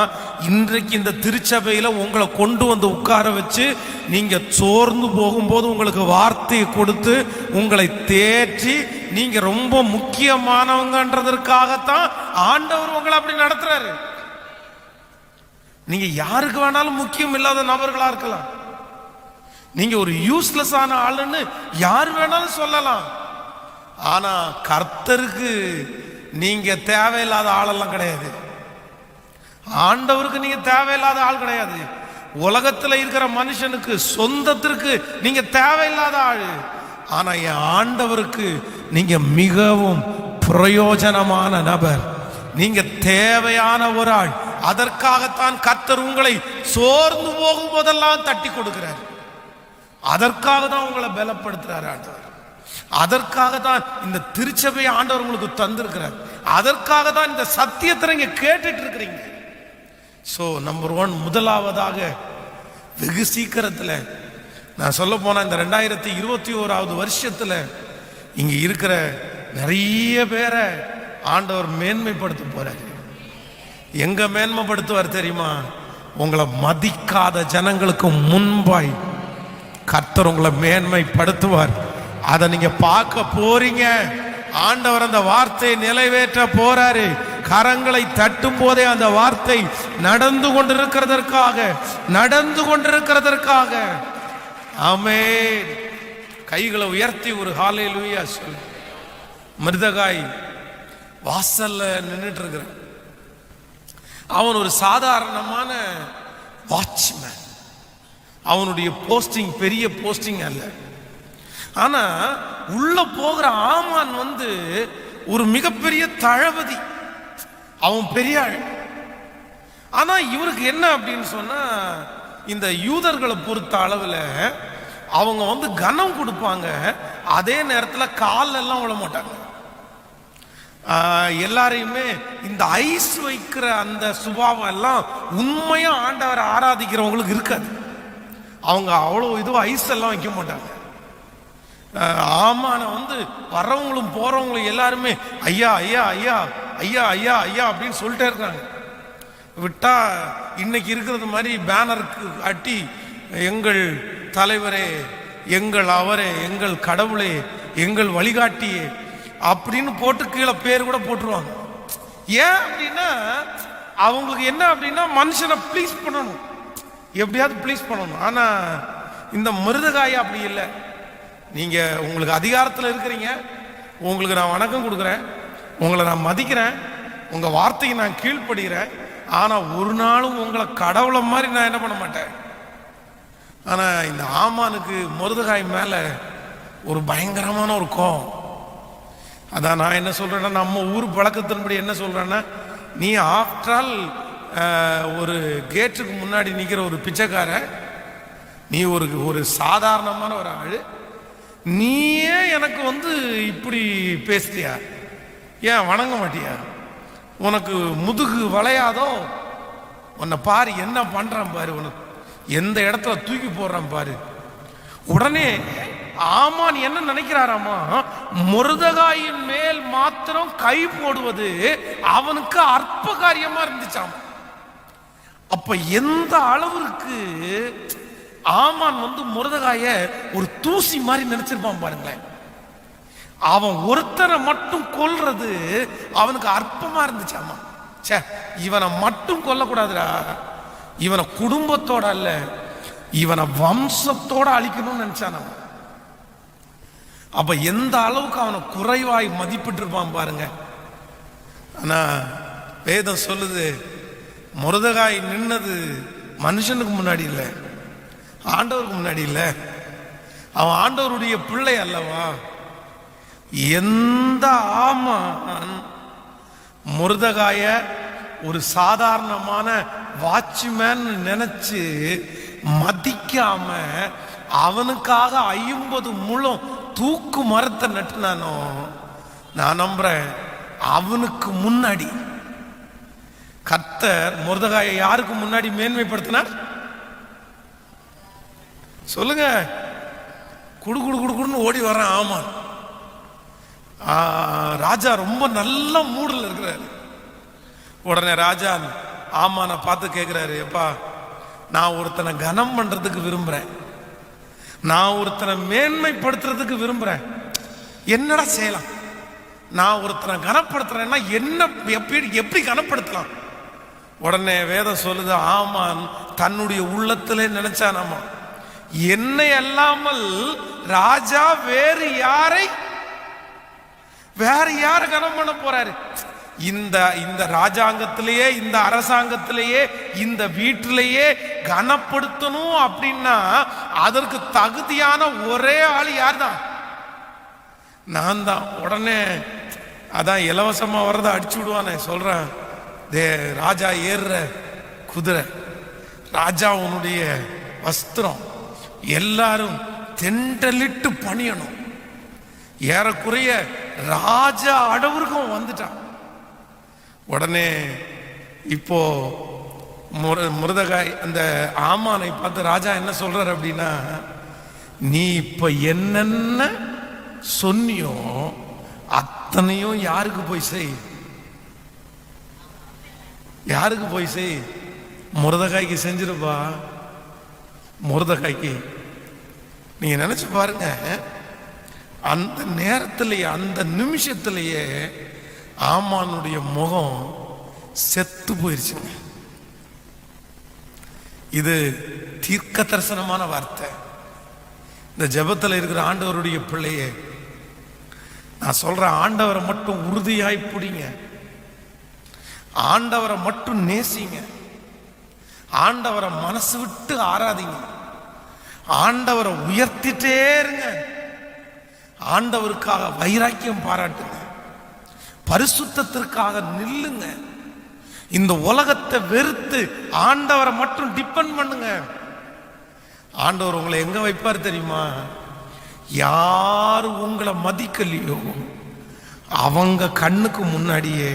இன்றைக்கு இந்த திருச்சபையில் உங்களை கொண்டு வந்து உட்கார வச்சு, நீங்க சோர்ந்து போகும்போது உங்களுக்கு வார்த்தையை கொடுத்து உங்களை தேற்றி, நீங்க ரொம்ப முக்கியமானவங்கன்றதற்காகத்தான் ஆண்டவர் உங்களை அப்படி நடத்துறாரு. நீங்க யாருக்கு வேணாலும் முக்கியம் இல்லாத நபர்களா இருக்கலாம், நீங்க ஒரு யூஸ்லெஸ் ஆன ஆளுன்னு யார் வேணாலும் சொல்லலாம். ஆனா கர்த்தருக்கு நீங்க தேவையில்லாத ஆளெல்லாம் கிடையாது. ஆண்டவருக்கு நீங்க தேவையில்லாத ஆள் கிடையாது. உலகத்துல இருக்கிற மனுஷனுக்கு சொந்தத்திற்கு நீங்க தேவையில்லாத ஆள். ஆனா என் ஆண்டவருக்கு நீங்க மிகவும் பிரயோஜனமான நபர், நீங்க தேவையான ஒரு ஆள். அதற்காகத்தான் கர்த்தர் உங்களை சோர்ந்து போகும் போதெல்லாம் தட்டி கொடுக்கிறார். அதற்காக தான் உங்களை பலப்படுத்துறாரு ஆண்டவர். அதற்காக தான் இந்த திருச்சபை ஆண்டவர் உங்களுக்கு தந்திருக்கிறார். அதற்காக தான் இந்த சத்தியத்தை நீங்க கேட்டுட்டு இருக்கிறீங்க. ஸோ நம்பர் 1, முதலாவதாக வெகு சீக்கிரத்தில், நான் சொல்ல போனா இந்த 2021 வருஷத்துல இங்க இருக்கிற நிறைய பேரை ஆண்டவர் மேன்மைப்படுத்த போறாரு. எங்க மேன்மைப்படுத்துவார் தெரியுமா? உங்களை மதிக்காத ஜனங்களுக்கு முன்பாய் கர்த்தர் உங்களை மேன்மைப்படுத்துவார். அதை நீங்க பார்க்க போறீங்க. ஆண்டவர் அந்த வார்த்தையை நிறைவேற்ற போறாரு. கரங்களை தட்டும் போதே அந்த வார்த்தை நடந்து கொண்டிருக்கிறதற்காக ஆமென். கைகளை உயர்த்தி ஒரு ஹல்லேலூயா சொல்லு. மிருதகாய் வாசல்ல நின்றுட்டு இருக்கிறான். அவன் ஒரு சாதாரணமான வாட்ச்மேன். அவனுடைய போஸ்டிங் பெரிய போஸ்டிங் அல்ல. ஆனா உள்ள போகிற ஆமான் ஒரு மிகப்பெரிய தளபதி. அவன் பெரிய ஆள். ஆனா இவருக்கு என்ன அப்படின்னு சொன்னா, இந்த யூதர்களை பொறுத்த அளவுல அவங்க கனம் கொடுப்பாங்க, அதே நேரத்தில் கால் எல்லாம் விட மாட்டாங்க. எல்லாரையுமே இந்த ஐஸ் வைக்கிற அந்த சுபாவம் எல்லாம் உண்மையா ஆண்டவரை ஆராதிக்கிறவங்களுக்கு இருக்காது. அவங்க அவ்வளவு இதுவும் ஐஸ் எல்லாம் வைக்க மாட்டாங்க. ஆமான வர்றவங்களும் போறவங்களும் எல்லாருமே ஐயா ஐயா ஐயா ஐயா ஐயா ஐயா அப்படின்னு சொல்லிட்டே இருக்காங்க. விட்டா இன்னைக்கு இருக்கிறது மாதிரி பேனருக்கு அட்டி எங்கள் தலைவரே, எங்கள் அவரே, எங்கள் கடவுளே, எங்கள் வழிகாட்டியே அப்படின்னு போட்டு கீழே பேர் கூட போட்டுருவாங்க. ஏன் அப்படின்னா அவங்களுக்கு என்ன அப்படின்னா மனுஷனை ப்ளீஸ் பண்ணணும், எப்படியாவது ப்ளீஸ் பண்ணணும். ஆனா இந்த மிருதகாய் அப்படி இல்லை. நீங்க உங்களுக்கு அதிகாரத்தில் இருக்கிறீங்க, உங்களுக்கு நான் வணக்கம் கொடுக்குறேன், உங்களை நான் மதிக்கிறேன், உங்க வார்த்தையை நான் கீழ்ப்படுகிறேன். ஆனா ஒரு நாளும் உங்களை கடவுளை மாதிரி நான் என்ன பண்ண மாட்டேன். ஆனா இந்த ஆமானுக்கு மிருதகாய் மேல ஒரு பயங்கரமான ஒரு கோபம். அதான் நான் என்ன சொல்றேன்னா, நம்ம ஊர் பழக்கத்தின்படி என்ன சொல்றேன்னா, நீ ஆஃப்டர் ஆல் ஒரு கேட்டுக்கு முன்னாடி நிற்கிற ஒரு பிச்சைக்கார, நீ ஒரு சாதாரணமான ஒரு ஆள், நீயே எனக்கு இப்படி பேசுறியா? ஏன் வணங்க மாட்டியா? உனக்கு முதுகு வளையாதோ? உன்னை பாரு என்ன பண்றான் பாரு, உனக்கு எந்த இடத்துல தூக்கி போடுறான் பாரு. உடனே ஆமான் என்ன நினைக்கிறாராமா, மிருதகாயின் மேல் மாத்திரம் கை போடுவது அவனுக்கு அற்ப காரியமா இருந்துச்சாம். அப்ப எந்த அளவிற்கு ஆமான் மிருதகாய ஒரு தூசி மாதிரி நினைச்சிருப்பான் பாருங்களேன். அவன் ஒருத்தரை மட்டும் கொல்றது அவனுக்கு அற்பமா இருந்துச்சாமா. சே, இவனை மட்டும் கொல்லக்கூடாதுடா, இவனை குடும்பத்தோட அல்ல, இவனை வம்சத்தோட அழிக்கணும்னு நினைச்சான். அப்ப எந்த அளவுக்கு அவனை குறைவாய் மதிப்பிட்டு இருப்பான் பாருங்க. ஆனா வேதம் சொல்லுது, மிருதகாய் நின்னது மனுஷனுக்கு முன்னாடி இல்லை, ஆண்டவருக்கு முன்னாடி இல்லை. அவன் ஆண்டவருடைய பிள்ளை அல்லவா. எந்த ஆமான் மிருதகாய ஒரு சாதாரணமான வாட்ச்மேன் நினைச்சு மதிக்காம அவனுக்காக 50 முழம் தூக்கு மரத்தை நட்டுனானோ, நான் நம்புறேன் அவனுக்கு முன்னாடி கர்த்தர் மிருதகாயை யாருக்கு முன்னாடி மேன்மைப்படுத்தினார் சொல்லுங்க? குடு குடு குடுன்னு ஓடி வரான் ஆமான். ராஜா ரொம்ப நல்ல மூடில் இருக்கிறாரு. உடனே ராஜா ஆமானை பார்த்து கேட்கிறாரு, எப்பா நான் ஒருத்தனை கனம் பண்றதுக்கு விரும்புறேன், நான் ஒருத்தனை மேன்மைப்படுத்துறதுக்கு விரும்புறேன், என்னடா செய்யலாம்? நான் ஒருத்தனை கனப்படுத்துறேன்னா என்ன, எப்படி கனப்படுத்தலாம்? உடனே வேதம் சொல்லுது, ஆமான் தன்னுடைய உள்ளத்திலே நினைச்சானாமா, என்னை அல்லாமல் ராஜா வேறு யாரை கனம் பண்ண போறாரு? இந்த ராஜாங்கத்திலேயே, இந்த அரசாங்கத்திலேயே, இந்த வீட்டிலேயே கனப்படுத்தணும் அப்படின்னா அதற்கு தகுதியான ஒரே ஆள் யார் தான்? நான் தான். உடனே அதான் இலவசமா வர்றத அடிச்சு விடுவானே, சொல்றேன், ராஜா ஏறுற குதிரை, ராஜா உன்னுடைய வஸ்திரம், எல்லாரும் தெண்டலிட்டு பணியணும். ஏறக்குறைய ராஜா அடவருக்கும் வந்துட்டான். உடனே இப்போ மிருதகாய் அந்த ஆமானை பார்த்து ராஜா என்ன சொல்றாரு அப்படின்னா, நீ இப்ப என்னென்ன சொன்னியோ அத்தனையும் யாருக்கு போய் செய், யாருக்கு போய் செய்? மிருதகாய்க்கு செஞ்சிருப்பா. மிருதகாய்க்கு நீங்க நினைச்சு பாருங்க, அந்த நேரத்திலேயே, அந்த நிமிஷத்திலேயே ஆமானுடைய முகம் செத்து போயிருச்சுங்க. இது தீர்க்க தரிசனமான வார்த்தை. இந்த ஜெபத்தில் இருக்கிற ஆண்டவருடைய பிள்ளையே, நான் சொல்றேன், ஆண்டவரை மட்டும் உறுதியாய் பிடிங்க. ஆண்டவரை மட்டும் நேசிங்க. ஆண்டவரை மனசு விட்டு ஆராதிங்க. ஆண்டவரை உயர்த்திட்டே இருங்க. ஆண்டவருக்காக வைராக்கியம் பாராட்டுங்க. பரிசுத்தத்திற்காக நில்லுங்க. இந்த உலகத்தை வெறுத்து ஆண்டவரை மட்டும் டிபெண்ட் பண்ணுங்க. ஆண்டவர் உங்களை எங்க வைப்பார் தெரியுமா? யாரு உங்களை மதிக்கலையோ அவங்க கண்ணுக்கு முன்னாடியே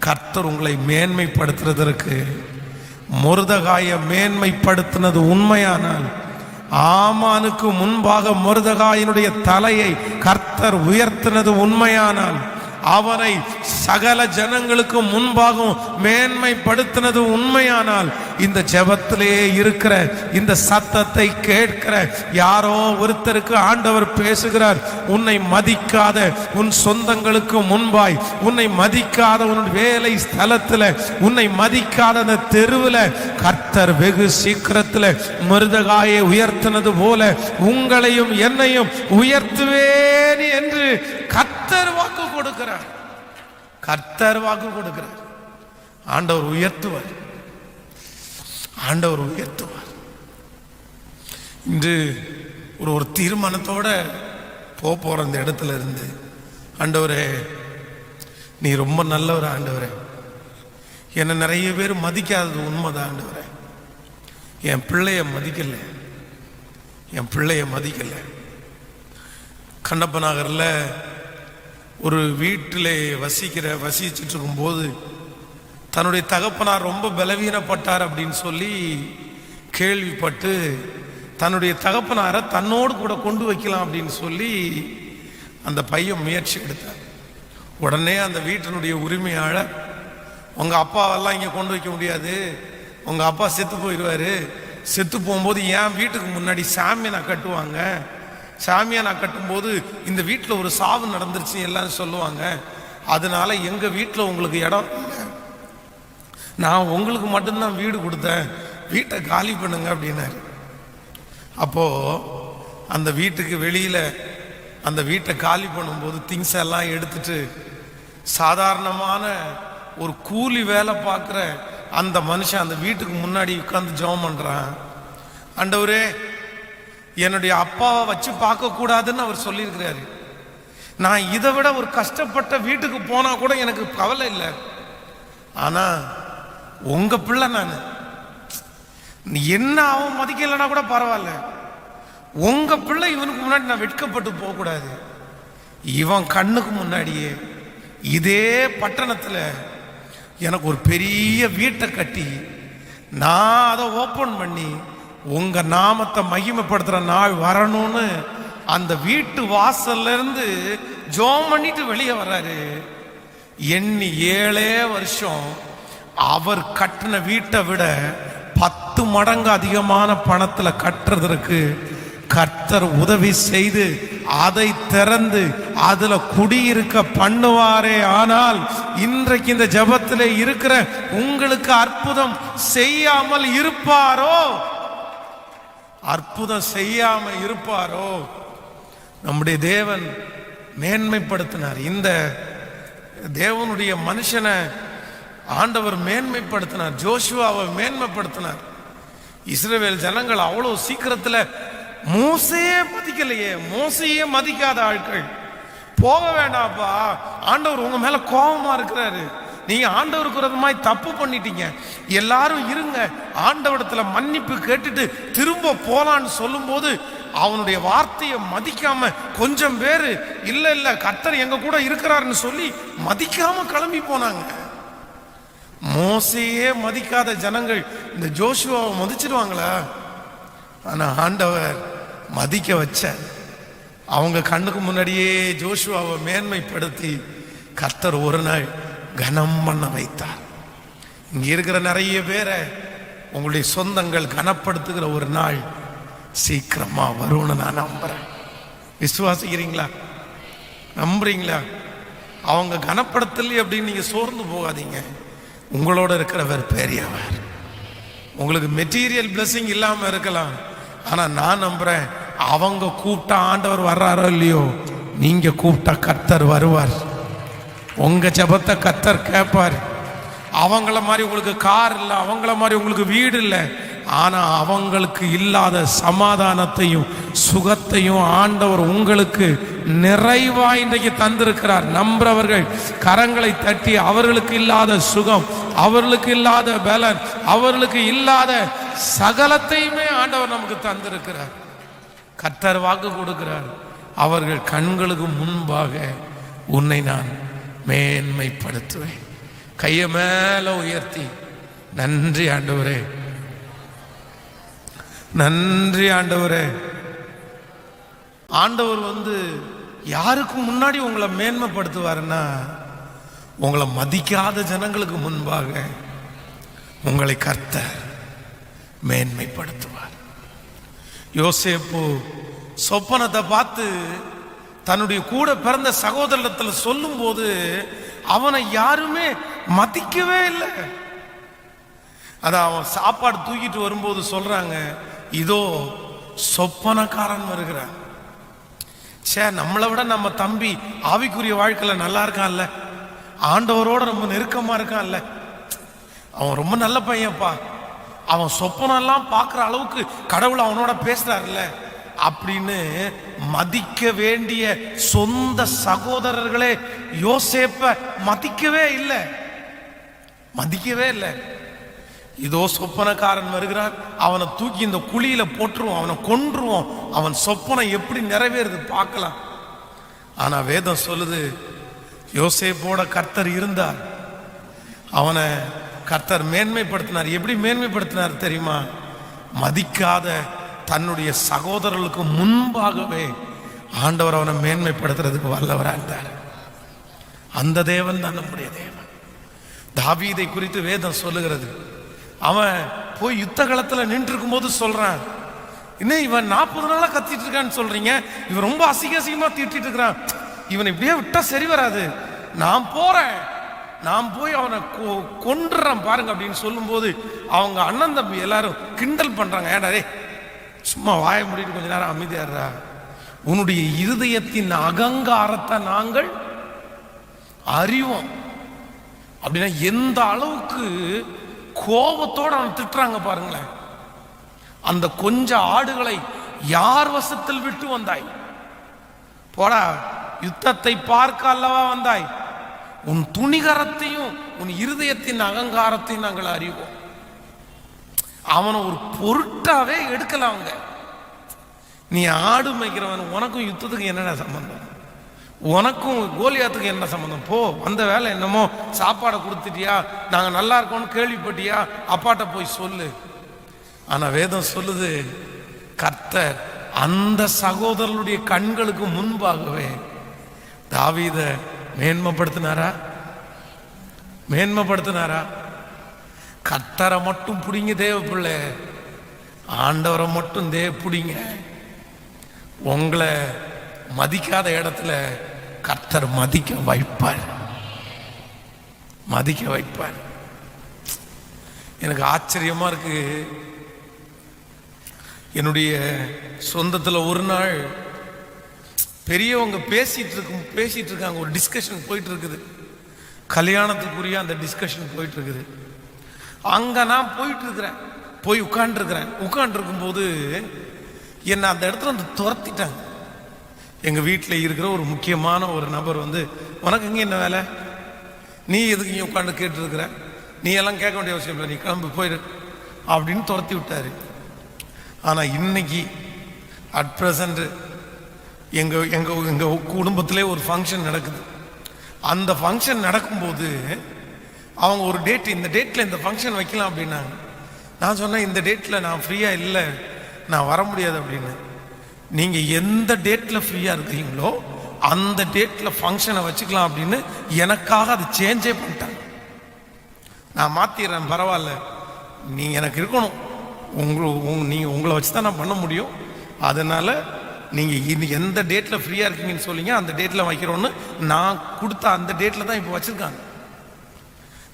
கர்த்தர் உங்களை மேன்மைப்படுத்துறதற்கு, மொர்தெகாயை மேன்மைப்படுத்தினது உண்மையானால், ஆமானுக்கு முன்பாக மொர்தெகாயினுடைய தலையை கர்த்தர் உயர்த்தினது உண்மையானால், அவனை சகல ஜனங்களுக்கு முன்பாக மேன்மைப்படுத்தினது உண்மையானால், இந்த ஜெபத்திலே இருக்கிற இந்த சத்தத்தை கேட்கிற யாரோ ஒருத்தருக்கு ஆண்டவர் பேசுகிறார். உன்னை மதிக்காத உன் சொந்தங்களுக்கு முன்பாய், உன்னை மதிக்காத உன் வேலை ஸ்தலத்தில், உன்னை மதிக்காத அந்த தெருவில் கர்த்தர் வெகு சீக்கிரத்தில் மொர்தெகாயை உயர்த்தினது போல உங்களையும் என்னையும் உயர்த்துவேன் என்று கர்த்தர் வாக்கு கொடுக்கிறார். கர்த்தர் வாக்கு கொடுக்கிறார். ஆண்டவர் உயர்த்துவார். ஆண்டவர் உயர்த்துவார். இன்று ஒரு தீர்மானத்தோட போற அந்த இடத்துல இருந்து, ஆண்டவரே நீ ரொம்ப நல்லவர் ஆண்டவரே, என்னை நிறைய பேர் மதிக்காதது உண்மைதான் ஆண்டவரே. என் பிள்ளைய மதிக்கல, என் பிள்ளைய மதிக்கல. கண்ணப்ப நகரில் ஒரு வீட்டில் வசிச்சுட்டு இருக்கும்போது தன்னுடைய தகப்பனார் ரொம்ப பலவீனப்பட்டார் அப்படின்னு சொல்லி கேள்விப்பட்டு தன்னுடைய தகப்பனாரை தன்னோடு கூட கொண்டு வைக்கலாம் அப்படின்னு சொல்லி அந்த பையன் முயற்சி எடுத்தார். உடனே அந்த வீட்டினுடைய உரிமையாளர், உங்கள் அப்பாவெல்லாம் இங்கே கொண்டு வைக்க முடியாது, உங்கள் அப்பா செத்து போயிடுவார், செத்து போகும்போது என் வீட்டுக்கு முன்னாடி சாமியானா கட்டுவாங்க, சாமியானா கட்டும்போது இந்த வீட்டில் ஒரு சாவு நடந்துருச்சு எல்லாரும் சொல்லுவாங்க, அதனால எங்கள் வீட்டில் உங்களுக்கு இடம் இல்லை, நான் உங்களுக்கு மட்டும்தான் வீடு கொடுத்தேன், வீட்டை காலி பண்ணுங்க அப்படின்னாரு. அப்போது அந்த வீட்டுக்கு வெளியில் அந்த வீட்டை காலி பண்ணும்போது திங்ஸ் எல்லாம் எடுத்துட்டு சாதாரணமான ஒரு கூலி வேலை பார்க்குற அந்த மனுஷன் அந்த வீட்டுக்கு முன்னாடி உட்கார்ந்து ஜெபம் பண்ணுறான். ஆண்டவரே என்னுடைய அப்பாவை வச்சு பார்க்கக்கூடாதுன்னு அவர் சொல்லியிருக்கிறாரு. நான் இதை விட ஒரு கஷ்டப்பட்ட வீட்டுக்கு போனால் கூட எனக்கு கவலை இல்லை, ஆனால் உங்கள் பிள்ளை நான், என்ன அவன் மதிக்கலைன்னா கூட பரவாயில்ல, உங்கள் பிள்ளை இவனுக்கு முன்னாடி நான் வெட்கப்பட்டு போகக்கூடாது. இவன் கண்ணுக்கு முன்னாடியே இதே பட்டணத்தில் எனக்கு ஒரு பெரிய வீட்டை கட்டி நான் அதை ஓப்பன் பண்ணி உங்க நாமத்தை மகிமைப்படுத்துற நாள் வரணும்னு அந்த வீட்டு வாசல்ல இருந்து ஜெபம் பண்ணிட்டு வெளியே வர்றாரு. எண்ணி 7 வருஷம் அவர் கட்டின வீட்டை விட 10 மடங்கு அதிகமான பணத்துல கட்டுறதற்கு கர்த்தர் உதவி செய்து அதை திறந்து அதுல குடியிருக்க பண்ணுவாரே. ஆனால் இன்றைக்கு இந்த ஜெபத்திலே இருக்கிற உங்களுக்கு அற்புதம் செய்யாமல் இருப்பாரோ? அற்புதம் செய்யாம இருப்பாரோ? நம்முடைய தேவன் மேன்மைப்படுத்தினார். இந்த தேவனுடைய மனுஷனை ஆண்டவர் மேன்மைப்படுத்தினார். ஜோஷுவாவை மேன்மைப்படுத்தினார். இஸ்ரவேல் ஜனங்கள் அவ்வளவு சீக்கிரத்தில் மோசையே மதிக்கலையே, மோசையே மதிக்காத ஆட்கள். போக வேண்டாப்பா, ஆண்டவர் உங்க மேல கோபமா இருக்கிறாரு, நீங்க ஆண்டவருக்கு விரோதமாய் தப்பு பண்ணிட்டீங்க, எல்லாரும் இருங்க, ஆண்டவரிடத்துல மன்னிப்பு கேட்டுட்டு திரும்ப போலான்னு சொல்லும் போது அவனுடைய வார்த்தையை மதிக்காம கொஞ்சம் பேரு இல்ல இல்ல கர்த்தர் எங்க கூட இருக்கிறாருன்னு சொல்லி மதிக்காம கிளம்பி போனாங்க. மோசையே மதிக்காத ஜனங்கள் இந்த ஜோஷுவாவை மதிச்சிடுவாங்களா? ஆனா ஆண்டவர் மதிக்க வச்ச, அவங்க கண்ணுக்கு முன்னாடியே ஜோஷுவாவை மேன்மைப்படுத்தி கர்த்தர் ஒரு நாள் கனம் பண்ண வைத்தார். இங்க இருக்கிற நிறைய பேரை உங்களுடைய சொந்தங்கள் கனப்படுத்துகிற ஒரு நாள் சீக்கிரமா வரும்னு நான் நம்புறேன். விசுவாசிக்கிறீங்களா? நம்புறீங்களா? அவங்க கனப்படுத்தலை அப்படின்னு நீங்க சோர்ந்து போகாதீங்க. உங்களோட இருக்கிறவர் பெரியவர். உங்களுக்கு மெட்டீரியல் பிளஸிங் இல்லாம இருக்கலாம், ஆனா நான் நம்புறேன் அவங்க கூப்பிட்டா ஆண்டவர் வர்றாரோ இல்லையோ, நீங்க கூப்பிட்டா கர்த்தர் வருவார். உங்க ஜெபத்தை கர்த்தர் கேட்பார். அவங்கள மாதிரி உங்களுக்கு கார் இல்லை, அவங்கள மாதிரி உங்களுக்கு வீடு இல்லை, ஆனா அவங்களுக்கு இல்லாத சமாதானத்தையும் சுகத்தையும் ஆண்டவர் உங்களுக்கு நிறைவா இன்றைக்கு தந்திருக்கிறார். நம்புறவர்கள் கரங்களை தட்டி அவர்களுக்கு இல்லாத சுகம், அவர்களுக்கு இல்லாத பலன், அவர்களுக்கு இல்லாத சகலத்தையுமே ஆண்டவர் நமக்கு தந்திருக்கிறார். கர்த்தர் வாக்கு கொடுக்கிறார், அவர்கள் கண்களுக்கு முன்பாக உன்னை நான் மேன்மைப்படுத்துவேன். கையை மேல உயர்த்தி நன்றி ஆண்டவரே, நன்றி ஆண்டவரே. ஆண்டவர் யாருக்கு முன்னாடி உங்களை மேன்மைப்படுத்துவாருன்னா, உங்களை மதிக்காத ஜனங்களுக்கு முன்பாக உங்களை கர்த்தர் மேன்மைப்படுத்துவார். யோசேப்பு சொப்பனத்தை பார்த்து தன்னுடைய கூட பிறந்த சகோதரத்தில் சொல்லும் போது அவனை யாருமே மதிக்கவே இல்லை. அதான் அவன் சாப்பாடு தூக்கிட்டு வரும்போது சொல்றாங்க, இதோ சொப்பனக்காரன் வருகிறான். சே, நம்மளை விட நம்ம தம்பி ஆவிக்குரிய வாழ்க்கையில நல்லா இருக்கான்ல, ஆண்டவரோட ரொம்ப நெருக்கமா இருக்கான்ல, அவன் ரொம்ப நல்ல பையன்ப்பா, அவன் சொப்பனெல்லாம் பார்க்குற அளவுக்கு கடவுள் அவனோட பேசுறாருல்ல அப்படின்னு மதிக்க வேண்டிய சொந்த சகோதரர்களே யோசேப்பை மதிக்கவே இல்லை, மதிக்கவே இல்லை. இதோ சொப்பனக்காரன் வருகிறான், அவனை தூக்கி இந்த குழியில போட்டுருவோம், அவனை கொன்றுவோம், அவன் சொப்பனை எப்படி நிறைவேறுது பார்க்கலாம். ஆனா வேதம் சொல்லுது, யோசேப்போட கர்த்தர் இருந்தார், அவனை கர்த்தர் மேன்மைப்படுத்தினார். எப்படி மேன்மைப்படுத்தினார் தெரியுமா? மதிக்காத தன்னுடைய சகோதரர்களுக்கு முன்பாகவே ஆண்டவர் அவனை மேன்மைப்படுத்துறதுக்கு வல்லவராக இருந்தார். அந்த தேவன் தான் நம்முடைய தேவன். தாவீதை குறித்து வேதம் சொல்லுகிறது, அவன் போய் யுத்த களத்தில் நின்று இருக்கும் போது சொல்றான், இன்னும் இவன் 40 நாளா கத்திட்டு இருக்கான்னு சொல்றீங்க, இவன் ரொம்ப அசிங்கமா திட்டிட்டு இருக்கிறான், இவன் இப்படியே விட்டா சரி வராது, நான் போறேன், நான் போய் அவனை கொன்றுறேன் பாருங்க அப்படின்னு சொல்லும் போது அவங்க அண்ணன் தம்பி எல்லாரும் கிண்டல் பண்றாங்க, ஏடா சும்மா வாய முடிட்டு கொஞ்ச நேரம் அமைதியாடுறா, உன்னுடைய இருதயத்தின் அகங்காரத்தை நாங்கள் அறிவோம் அப்படின்னா எந்த அளவுக்கு கோபத்தோட அவன் திட்டுறாங்க பாருங்களேன். அந்த கொஞ்ச ஆடுகளை யார் வசத்தில் விட்டு வந்தாய்? போடா, யுத்தத்தை பார்க்க அல்லவா வந்தாய்? உன் துணிகரத்தையும் உன் இருதயத்தின் அகங்காரத்தையும் நாங்கள் அறிவோம். அவனை ஒரு பொருட்டாவே எடுக்கல அவங்க. நீ ஆடு மேய்க்கிறவன், உனக்கும் யுத்தத்துக்கு என்னடா சம்பந்தம்? உனக்கும் கோலியாத்துக்கு என்ன சம்பந்தம்? போ, அந்த வேலை என்னமோ சாப்பாடை கொடுத்துட்டியா, நாங்க நல்லா இருக்கோம்னு கேள்விப்பட்டியா, அப்பாட்ட போய் சொல்லு. ஆனா வேதம் சொல்லுது, கர்த்தர் அந்த சகோதரனுடைய கண்களுக்கு முன்பாகவே தாவீதை மேன்மைப்படுத்தினாரா? மேன்மைப்படுத்தினாரா? கர்த்தரை மட்டும் பிடிங்க தேவ பிள்ளை, ஆண்டவரை மட்டும் பிடிங்க. உங்களை மதிக்காத இடத்துல கர்த்தர் மதிக்க வைப்பார், மதிக்க வைப்பார். எனக்கு ஆச்சரியமா இருக்கு. என்னுடைய சொந்தத்தில் ஒரு நாள் பெரியவங்க பேசிட்டு இருக்காங்க, ஒரு டிஸ்கஷன் போயிட்டு இருக்குது, கல்யாணத்துக்குரிய அந்த டிஸ்கஷன் போயிட்டு இருக்குது. அங்க நான் போயிட்டு இருக்கிறேன், போய் உட்கார்ந்துருக்கும் போது என்னை அந்த இடத்துல துரத்திட்டாங்க. எங்க வீட்டில் இருக்கிற ஒரு முக்கியமான ஒரு நபர் உனக்கு இங்கே என்ன வேலை, நீ எதுக்கு இங்கே உட்காந்து கேட்டுருக்கிற, நீ எல்லாம் கேட்க வேண்டிய அவசியம் இல்லை, நீ கிளம்பி போயிடு அப்படின்னு துரத்தி விட்டாரு. ஆனா இன்னைக்கு அட் ப்ரெசண்ட் எங்க எங்க எங்க குடும்பத்திலே ஒரு ஃபங்க்ஷன் நடக்குது. அந்த ஃபங்க்ஷன் நடக்கும்போது அவங்க ஒரு டேட், இந்த டேட்ல இந்த ஃபங்க்ஷன் வைக்கலாம் அப்படின்னாங்க. நான் சொன்னேன், இந்த டேட்ல நான் ஃப்ரீயா இல்லை, நான் வர முடியாது அப்படின்னு. நீங்க எந்த டேட்ல ஃப்ரீயா இருக்கீங்களோ அந்த டேட்ல ஃபங்க்ஷனை வச்சுக்கலாம் அப்படின்னு எனக்காக அது சேஞ்சே பண்ணிட்டாங்க. நான் மாத்திடுறேன், பரவாயில்ல, நீங்க எனக்கு இருக்கணும், நீங்க உங்களை வச்சு தான் நான் பண்ண முடியும், அதனால நீங்கள் இன்னும் எந்த டேட்டில் ஃப்ரீயாக இருக்கீங்கன்னு சொல்லிங்க, அந்த டேட்டில் வைக்கிறோன்னு நான் கொடுத்த அந்த டேட்டில் தான் இப்போ வச்சுருக்காங்க.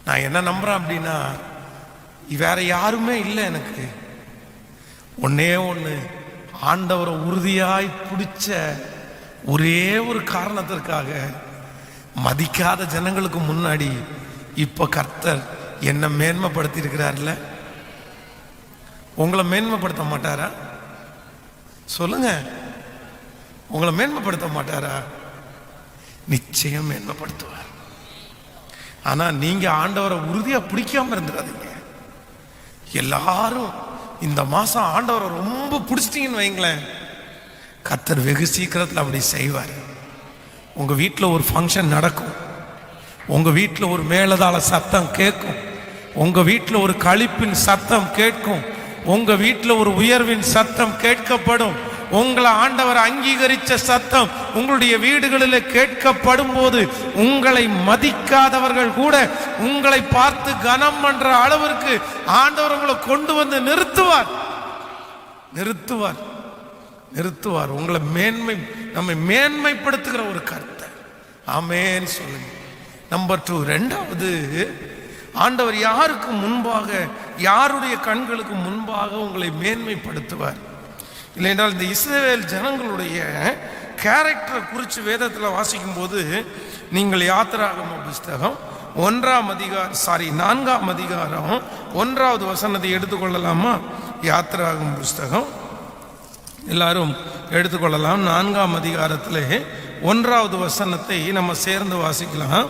நான் என்ன நம்புகிறேன் அப்படின்னா, வேற யாருமே இல்லை எனக்கு. ஒன்னே ஒன்று, ஆண்டவரை உறுதியாய் பிடிச்ச ஒரே ஒரு காரணத்திற்காக மதிக்காத ஜனங்களுக்கு முன்னாடி இப்போ கர்த்தர் என்ன மேன்மைப்படுத்தி இருக்கிறார்ல. உங்களை மேன்மைப்படுத்த மாட்டாரா? சொல்லுங்க, உங்களை மேன்மைப்படுத்த மாட்டாரா? நிச்சயம் மேன்மைப்படுத்துவார். ஆனா நீங்க ஆண்டவரை உறுதியா பிடிக்காம இருந்துடாதீங்க. எல்லாரும் இந்த மாசம் ஆண்டவரை ரொம்ப பிடிச்சிட்டீங்கன்னு வைங்களேன், கர்த்தர் வெகு சீக்கிரத்தில் அப்படி செய்வார். உங்க வீட்டில் ஒரு ஃபங்க்ஷன் நடக்கும், உங்க வீட்டில் ஒரு மேலதாள சத்தம் கேட்கும், உங்க வீட்டில் ஒரு களிப்பின் சத்தம் கேட்கும், உங்க வீட்டில் ஒரு உயர்வின் சத்தம் கேட்கப்படும். உங்களை ஆண்டவர் அங்கீகரித்த சத்தம் உங்களுடைய வீடுகளில் கேட்கப்படும் போது உங்களை மதிக்காதவர்கள் கூட உங்களை பார்த்து கனம் பண்ற அளவிற்கு ஆண்டவர் உங்களை கொண்டு வந்து நிறுத்துவார். நிறுத்துவார் நிறுத்துவார் உங்களை நம்மை மேன்மைப்படுத்துகிற ஒரு கர்த்தர். ஆமென் சொல்லுங்க. நம்பர் 2, ரெண்டாவது, ஆண்டவர் யாருக்கு முன்பாக, யாருடைய கண்களுக்கு முன்பாக உங்களை மேன்மைப்படுத்துவார்? இல்லைன்றால் இந்த இஸ்ரவேல் ஜனங்களுடைய கேரக்டரை குறித்து வேதத்தில் வாசிக்கும் போது நீங்கள் யாத்திராகம புஸ்தகம் 4ஆம் அதிகாரம் 1வது வசனத்தை எடுத்துக்கொள்ளலாமா? யாத்திராகம புஸ்தகம் எல்லாரும் எடுத்துக்கொள்ளலாம். 4ஆம் அதிகாரத்தில் 1வது வசனத்தை நம்ம சேர்ந்து வாசிக்கலாம்.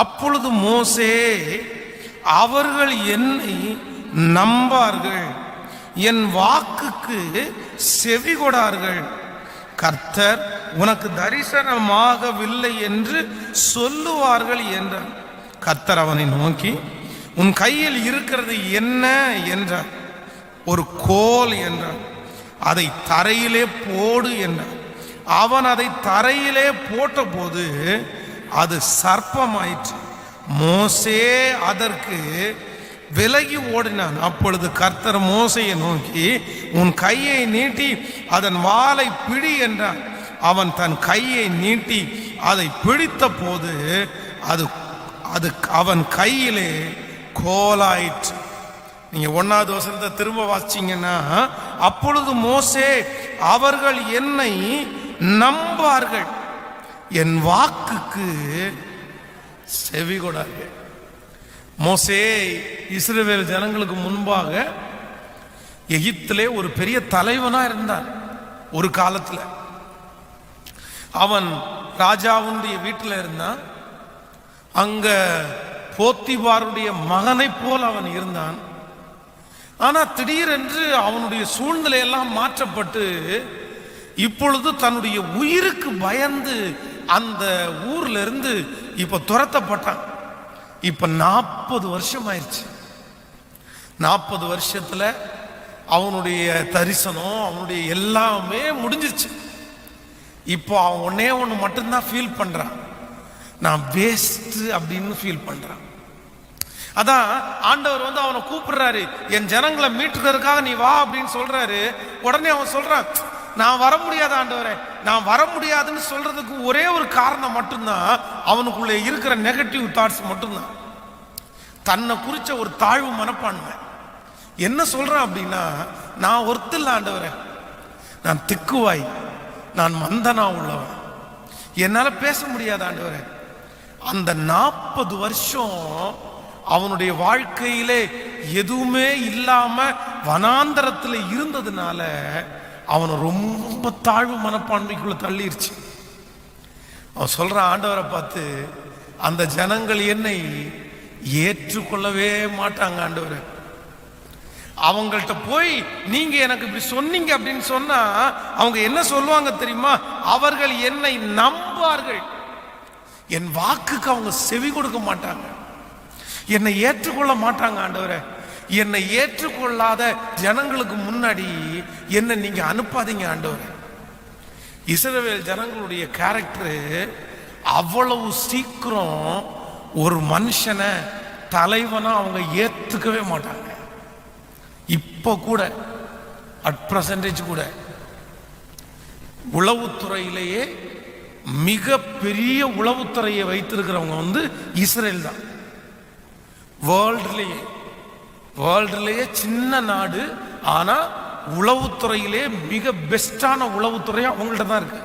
அப்பொழுது மோசே, அவர்கள் என்னை நம்பார்கள், என் வாக்குக்கு செவி கொடார்கள், கர்த்தர் உனக்கு தரிசனமாகவில்லை என்று சொல்லுவார்கள் என்றார். கர்த்தர் அவனை நோக்கி, உன் கையில் இருக்கிறது என்ன என்றார். ஒரு கோல் என்றார். அதை தரையிலே போடு என்றார். அவன் அதை தரையிலே போட்ட போது அது சர்ப்பமாயிற்று. மோசே அதற்கு விலகி ஓடினான். அப்பொழுது கர்த்தர் மோசையை நோக்கி, உன் கையை நீட்டி அதன் வாலை பிடி என்றான். அவன் தன் கையை நீட்டி அதை பிடித்த போது அது அவன் கையிலே கோலாயிற்று. நீங்க 1வது வசனத்தை திரும்ப வாசிச்சீங்கன்னா, அப்பொழுது மோசே, அவர்கள் என்னை நம்பார்கள், என் வாக்குக்கு செவி கொடார்கள். மோசே இஸ்ரவேல் ஜனங்களுக்கு முன்பாக எகிப்திலே ஒரு பெரிய தலைவனா இருந்தான். ஒரு காலத்தில் அவன் ராஜாவுடைய வீட்டில் இருந்தான். அங்க போத்திபாருடைய மகனை போல் அவன் இருந்தான். ஆனா திடீரென்று அவனுடைய சூழ்நிலையெல்லாம் மாற்றப்பட்டு இப்பொழுது தன்னுடைய உயிருக்கு பயந்து அந்த ஊர்ல இருந்து இப்ப துரத்தப்பட்டான். இப்ப 40 வருஷம் ஆயிடுச்சு. 40 வருஷத்துல அவனுடைய தரிசனம், அவனுடைய எல்லாமே முடிஞ்சிருச்சு. இப்போ அவன் ஒன்னே ஒன்று மட்டும்தான் ஃபீல் பண்றான், நான் வேஸ்ட் அப்படின்னு ஃபீல் பண்றான். அதான் ஆண்டவர் வந்து அவனை கூப்பிடுறாரு, என் ஜனங்களை மீட்டுக்கிறதுக்காக நீ வா அப்படின்னு சொல்றாரு. உடனே அவன் சொல்றான், நான் வர முடியாது ஆண்டவரே. நான் வர முடியாதுன்னு சொல்றதுக்கு ஒரே ஒரு காரணம் மட்டும்தான், அவனுக்குள்ள இருக்கிற நெகட்டிவ் தாட்ஸ் மட்டும்தான். தன்னை குறிச்ச ஒரு தாழ்வு மனப்பான்மை. என்ன சொல்றான் அப்படின்னா, நான் ஒருத்தர் ஆண்டவரே, நான் திக்குவாய், நான் மந்தனா உள்ளவன், என்னால பேச முடியாது ஆண்டவரே. அந்த 40 வருஷம் அவனுடைய வாழ்க்கையிலே எதுவுமே இல்லாம வனாந்தரத்தில் இருந்ததுனால அவனை ரொம்ப தாழ்வு மனப்பான்மைக்குள்ள தள்ளிருச்சு. அவன் சொல்றான் ஆண்டவரை பார்த்து, அந்த ஜனங்கள் என்னை ஏற்றுக்கொள்ளவே மாட்டாங்க ஆண்டவரை. அவங்கள்ட்ட போய் நீங்க எனக்கு இப்படி சொன்னீங்க அப்படின்னு சொன்னா அவங்க என்ன சொல்லுவாங்க தெரியுமா? அவர்கள் என்னை நம்பார்கள், என் வாக்குக்கு அவங்க செவி கொடுக்க மாட்டாங்க, என்னை ஏற்றுக்கொள்ள மாட்டாங்க ஆண்டவரே. என்னை ஏற்றுக்கொள்ளாத ஜனங்களுக்கு முன்னாடி என்னை நீங்க அனுப்பாதீங்க ஆண்டவரே. இஸ்ரவேல் ஜனங்களுடைய கேரக்டர் அவ்வளவு சீக்கிரம் ஒரு மனுஷனை தலைவனா அவங்க ஏத்துக்கவே மாட்டாங்க. இப்ப கூட அட் பிரசன்டேஜ் கூட உளவுத்துறையிலேயே மிக பெரிய உளவுத்துறையை வைத்திருக்கிறவங்க இஸ்ரேல் தான். வேர்ல்டுலேயே சின்ன நாடு, ஆனா உளவுத்துறையிலே மிக பெஸ்டான உளவுத்துறை அவங்கள்ட்ட தான் இருக்கு.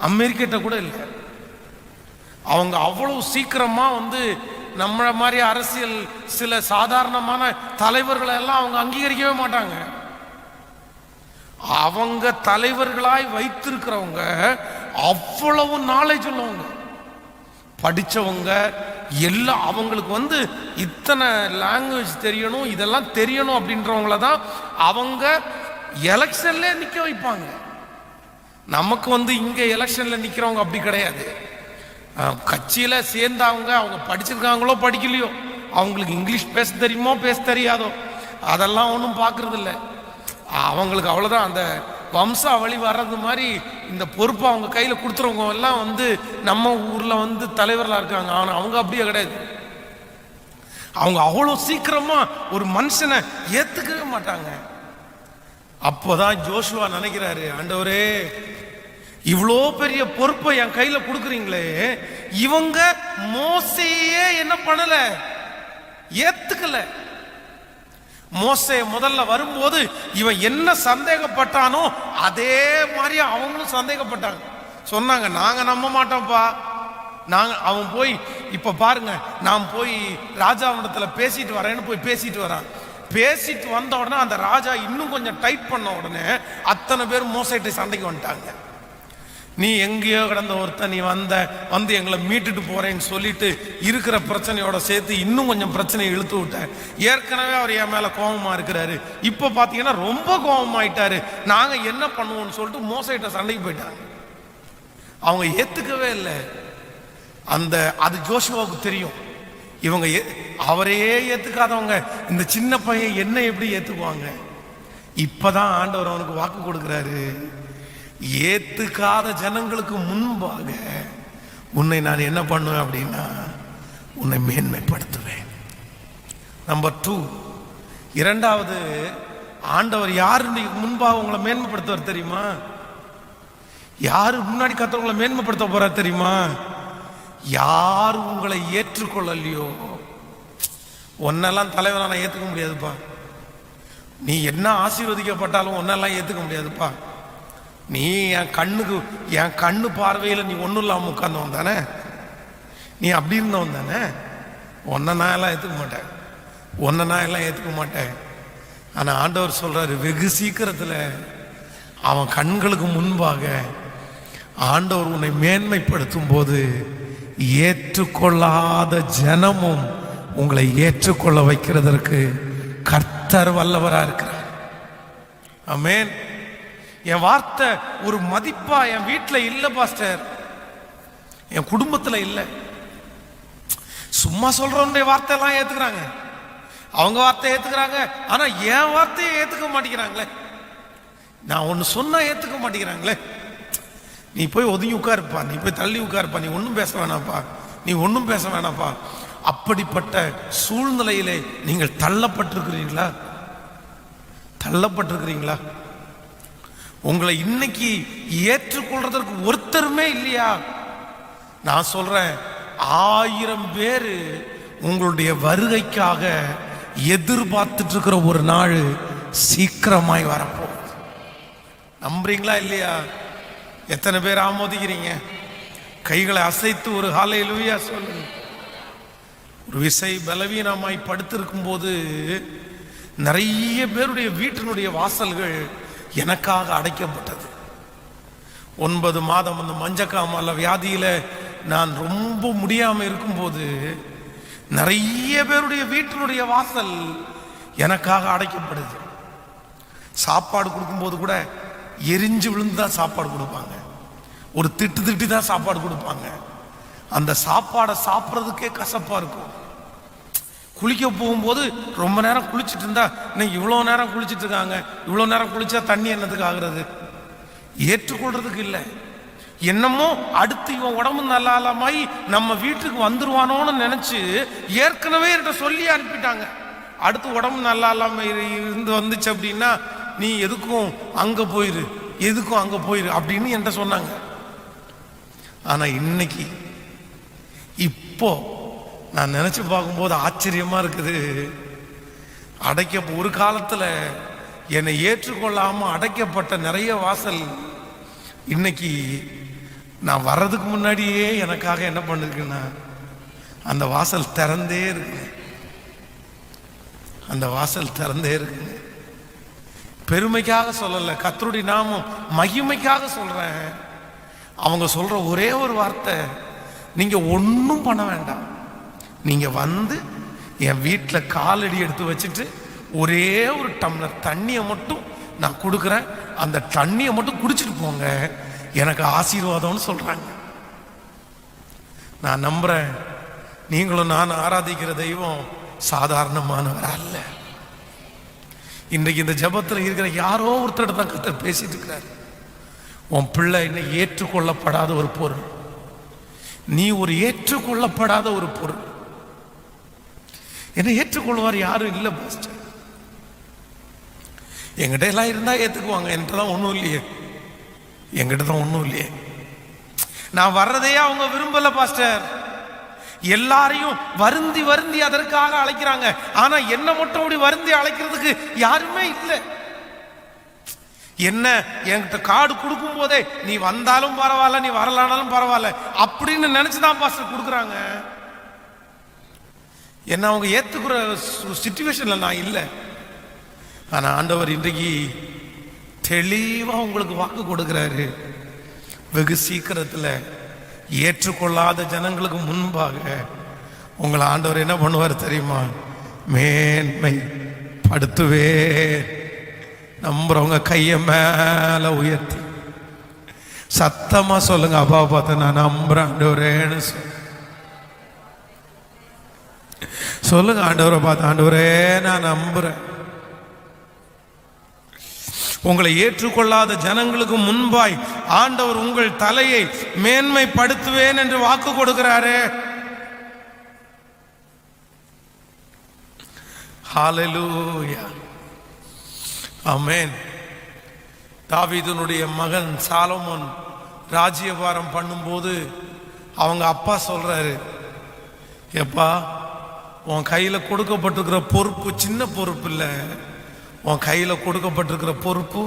அமெரிக்கிட்ட கூட இல்லை. அவங்க அவ்வளவு சீக்கிரமா நம்மள மாதிரி அரசியல் சில சாதாரணமான தலைவர்களை எல்லாம் அவங்க அங்கீகரிக்கவே மாட்டாங்க. அவங்க தலைவர்களாய் வைத்திருக்கிறவங்க அவ்வளவு நாலேஜ் உள்ளவங்க, படிச்சவங்க எல்லாம். அவங்களுக்கு இத்தனை லாங்குவேஜ் தெரியணும், இதெல்லாம் தெரியணும் அப்படின்றவங்கள தான் அவங்க எலெக்ஷன்ல நிக்க வைப்பாங்க. நமக்கு இங்க எலெக்ஷன்ல நிக்கிறவங்க அப்படி கிடையாது. கட்சியில சேர்ந்தவங்க அவங்க படிச்சிருக்காங்களோ படிக்கலையோ, அவங்களுக்கு இங்கிலீஷ் பேச தெரியுமோ பேச தெரியாதோ, அதெல்லாம் ஒன்றும் பார்க்கறது இல்லை. அவங்களுக்கு அவ்வளோதான். அந்த வம்சாவளி வர்றது மாதிரி இந்த பொறுப்பை அவங்க கையில் கொடுத்துறவங்க எல்லாம் நம்ம ஊரில் தலைவர்களாக இருக்காங்க. ஆனால் அவங்க அப்படியே கிடையாது. அவங்க அவ்வளோ சீக்கிரமா ஒரு மனுஷனை ஏற்றுக்கவே மாட்டாங்க. அப்போதான் ஜோஷுவா நினைக்கிறாரு, ஆண்டவரே இவ்வளோ பெரிய பொறுப்பை என் கையில் கொடுக்குறீங்களே, இவங்க மோசையே என்ன பண்ணல, ஏத்துக்கல. மோசே முதல்ல வரும்போது இவன் என்ன சந்தேகப்பட்டானோ அதே மாதிரி அவங்களும் சந்தேகப்பட்டாங்க. சொன்னாங்க, நாங்க நம்ப மாட்டோம்ப்பா. அவன் போய் இப்ப பாருங்க, நான் போய் ராஜாவிடத்துல பேசிட்டு வரேன்னு போய் பேசிட்டு வரான். பேசிட்டு வந்த உடனே அந்த ராஜா இன்னும் கொஞ்சம் டைட் பண்ண உடனே அத்தனை பேர் மோசைட்ட சண்டைக்கு வந்துட்டாங்க. நீ எங்கேயோ கிடந்த ஒருத்தன், நீ வந்து எங்களை மீட்டுட்டு போறேன்னு சொல்லிட்டு இருக்கிற பிரச்சனையோட சேர்த்து இன்னும் கொஞ்சம் பிரச்சனையை இழுத்து விட்ட. ஏற்கனவே அவர் என் மேல கோபமா இருக்கிறாரு, இப்ப பாத்தீங்கன்னா ரொம்ப கோபமாயிட்டாரு. நாங்க என்ன பண்ணுவோம்னு சொல்லிட்டு மோசைட்ட சண்டைக்கு போயிட்டாங்க. அவங்க ஏத்துக்கவே இல்லை. அது ஜோஷுவாவுக்கு தெரியும், இவங்க அவரையே ஏத்துக்காதவங்க இந்த சின்ன பையன் என்ன எப்படி ஏத்துக்குவாங்க. இப்பதான் ஆண்டவர் அவனுக்கு வாக்கு கொடுக்கிறாரு, ஏத்துக்காத ஜனங்களுக்கு முன்பாக உன்னை நான் என்ன பண்ணுவேன் அப்படின்னா உன்னை மேன்மைப்படுத்துவேன். நம்பர் 2, இரண்டாவது, ஆண்டவர் யாரு முன்பாக உங்களை மேன்மைப்படுத்துவார் தெரியுமா? யாரு முன்னாடி கத்தவங்களை மேன்மைப்படுத்த போறார் தெரியுமா? யார் உங்களை ஏற்றுக்கொள்ளலையோ. ஒன்னெல்லாம் தலைவரை நான் ஏத்துக்க முடியாதுப்பா. நீ என்ன ஆசீர்வதிக்கப்பட்டாலும் ஒன்னெல்லாம் ஏத்துக்க முடியாதுப்பா. நீ என் கண்ணு பார்வையில் நீ ஒன்றும் இல்லாமல் உட்கார்ந்தவன் தானே, நீ அப்படி இருந்தவன் தானே. நான் எல்லாம் ஏற்றுக்க மாட்டேன். ஆனால் ஆண்டவர் சொல்றாரு, வெகு சீக்கிரத்தில் அவன் கண்களுக்கு முன்பாக ஆண்டவர் உன்னை மேன்மைப்படுத்தும் போது ஏற்றுக்கொள்ளாத ஜனமும் உங்களை ஏற்றுக்கொள்ள வைக்கிறதற்கு கர்த்தர் வல்லவரா இருக்கிறார். ஆமென். என் வார்த்தை ஒரு மதிப்பா என் வீட்டில் இல்லை பாஸ்டர், என் குடும்பத்தில் இல்லை. சும்மா சொல்றவனுடைய வார்த்தையெல்லாம் ஏத்துக்கிறாங்க, அவங்க வார்த்தையை ஏத்துக்கிறாங்க. ஆனா என் வார்த்தையை ஏத்துக்க மாட்டேங்கிறாங்களே. நான் ஒன்னு சொன்னா ஏத்துக்க மாட்டேங்கிறாங்களே. நீ போய் ஒதுங்கி உட்காருப்பா, நீ போய் தள்ளி உட்காருப்பா, நீ ஒன்றும் பேச வேணாப்பா. அப்படிப்பட்ட சூழ்நிலையிலே நீங்கள் தள்ளப்பட்டிருக்கிறீங்களா? உங்களை இன்னைக்கு ஏற்றுக்கொள்றதற்கு ஒருத்தருமே இல்லையா? நான் சொல்றேன், 1000 பேர் உங்களுடைய வருகைக்காக எதிர்பார்த்துட்டு இருக்கிற ஒரு நாள் சீக்கிரமாய் வரப்போகுது. நம்புறீங்களா இல்லையா? எத்தனை பேர் ஆமோதிக்கிறீங்க? கைகளை அசைத்து ஒரு ஹல்லேலூயா சொல்லுங்க. ஒரு விசை பலவீனமாய் படுத்திருக்கும் போது நிறைய பேருடைய வீட்டினுடைய வாசல்கள் எனக்காக அடைக்கப்பட்டது. 9 மாதம் அந்த மஞ்சக்காமல வியாதியில நான் ரொம்ப முடியாம இருக்கும்போது நிறைய பேருடைய வீட்டினுடைய வாசல் எனக்காக அடைக்கப்படுது. சாப்பாடு கொடுக்கும்போது கூட எரிஞ்சு விழுந்து தான் சாப்பாடு கொடுப்பாங்க, ஒரு திட்டி தான் சாப்பாடு கொடுப்பாங்க. அந்த சாப்பாடை சாப்பிட்றதுக்கே கசப்பா இருக்கும். குளிக்க போகும்போது ரொம்ப நேரம் குளிச்சுட்டு இருந்தா, இன்னைக்கு இவ்வளோ நேரம் குளிச்சுட்டு இருக்காங்க, இவ்வளோ நேரம் குளிச்சா தண்ணி என்னதுக்கு ஆகுறது? ஏற்றுக்கொள்றதுக்கு இல்லை. என்னமோ அடுத்து இவன் உடம்பு நல்லா இல்லாம நம்ம வீட்டுக்கு வந்துருவானோன்னு நினைச்சு ஏற்கனவே என்கிட்ட சொல்லி அனுப்பிட்டாங்க. அடுத்து உடம்பு நல்லா இல்லாம இருந்து வந்துச்சு அப்படின்னா நீ எதுக்கும் அங்க போயிரு, எதுக்கும் அங்க போயிரு அப்படின்னு என்கிட்ட சொன்னாங்க. ஆனா இன்னைக்கு இப்போ நான் நினைச்சு பார்க்கும்போது ஆச்சரியமா இருக்குது. ஒரு காலத்துல என்னை ஏற்றுக்கொள்ளாம அடைக்கப்பட்ட நிறைய வாசல் இன்னைக்கு நான் வர்றதுக்கு முன்னாடியே எனக்காக என்ன பண்ணிருக்குன்னா அந்த வாசல் திறந்தே இருக்கு. அந்த வாசல் திறந்தே இருக்கு. பெருமைக்காக சொல்லல, கர்த்தருடைய நாமம் மகிமைக்காக சொல்றேன். அவங்க சொல்ற ஒரே ஒரு வார்த்தை, நீங்க ஒன்றும் பண்ண வேண்டாம், நீங்க வந்து என் வீட்டில் காலடி எடுத்து வச்சுட்டு ஒரே ஒரு டம்ளர் தண்ணியை மட்டும் நான் கொடுக்குறேன், அந்த தண்ணியை மட்டும் குடிச்சிட்டு போங்க, எனக்கு ஆசீர்வாதம்னு சொல்றாங்க. நான் நம்புறேன் நீங்களும் நான் ஆராதிக்கிற தெய்வம் சாதாரணமானவர் அல்ல. இன்றைக்கு இந்த ஜபத்தில் இருக்கிற யாரோ ஒருத்தர் தான் கர்த்தர் பேசிட்டு இருக்கிறார். உன் பிள்ளை இன்னும் ஏற்றுக்கொள்ளப்படாத ஒரு பொருள், நீ ஒரு ஏற்றுக்கொள்ளப்படாத ஒரு பொருள். என்னை ஏற்றுக்கொள்வார் யாரும் இல்லை பாஸ்டர். எங்கிட்ட எல்லாம் இருந்தா ஏத்துக்குவாங்க, என்கிட்ட தான் ஒன்றும் இல்லையே, என்கிட்ட தான் ஒன்றும் இல்லையே. நான் வர்றதையே அவங்க விரும்பல பாஸ்டர். எல்லாரையும் வருந்தி வருந்தி அதற்காக அழைக்கிறாங்க, ஆனா என்ன மட்டும் அப்படி வருந்தி அழைக்கிறதுக்கு யாருமே இல்லை. என்ன என்கிட்ட கார்டு கொடுக்கும் போதே நீ வந்தாலும் பரவாயில்ல, நீ வரலானாலும் பரவாயில்ல அப்படின்னு நினைச்சுதான் பாஸ்டர் கொடுக்குறாங்க. என்ன அவங்க ஏத்துக்கிற சிச்சுவேஷன்ல நான் இல்லை. ஆனா ஆண்டவர் இன்றைக்கு தெளிவா உங்களுக்கு வாக்கு கொடுக்கிறாரு. வெகு சீக்கிரத்தில் ஏற்றுக்கொள்ளாத ஜனங்களுக்கு முன்பாக உங்களை ஆண்டவர் என்ன பண்ணுவார் தெரியுமா? மேன்மை படுத்துவே. நம்புறவங்க கைய மேல உயர்த்தி சத்தமா சொல்லுங்க, அப்பா பார்த்து நான் நம்புறேன் ஆண்டவரேன்னு சொல்லுங்க. ஆண்டவரை பார்த்து, ஆண்டவரே நான் நம்புறேன். உங்களை ஏற்றுக்கொள்ளாத ஜனங்களுக்கு முன்பாய் ஆண்டவர் உங்கள் தலையை மேன்மைப்படுத்துவேன் என்று வாக்கு கொடுக்கிறாரே. ஹல்லேலூயா, ஆமென். தாவீதுனுடைய மகன் சாலமோன் ராஜ்யபாரம் பண்ணும்போது அவங்க அப்பா சொல்றாரு, எப்பா உன் கையில கொடுக்கப்பட்டிருக்கிற பொறுப்பு சின்ன பொறுப்பு இல்லை, உன் கையில கொடுக்கப்பட்டிருக்கிற பொறுப்பு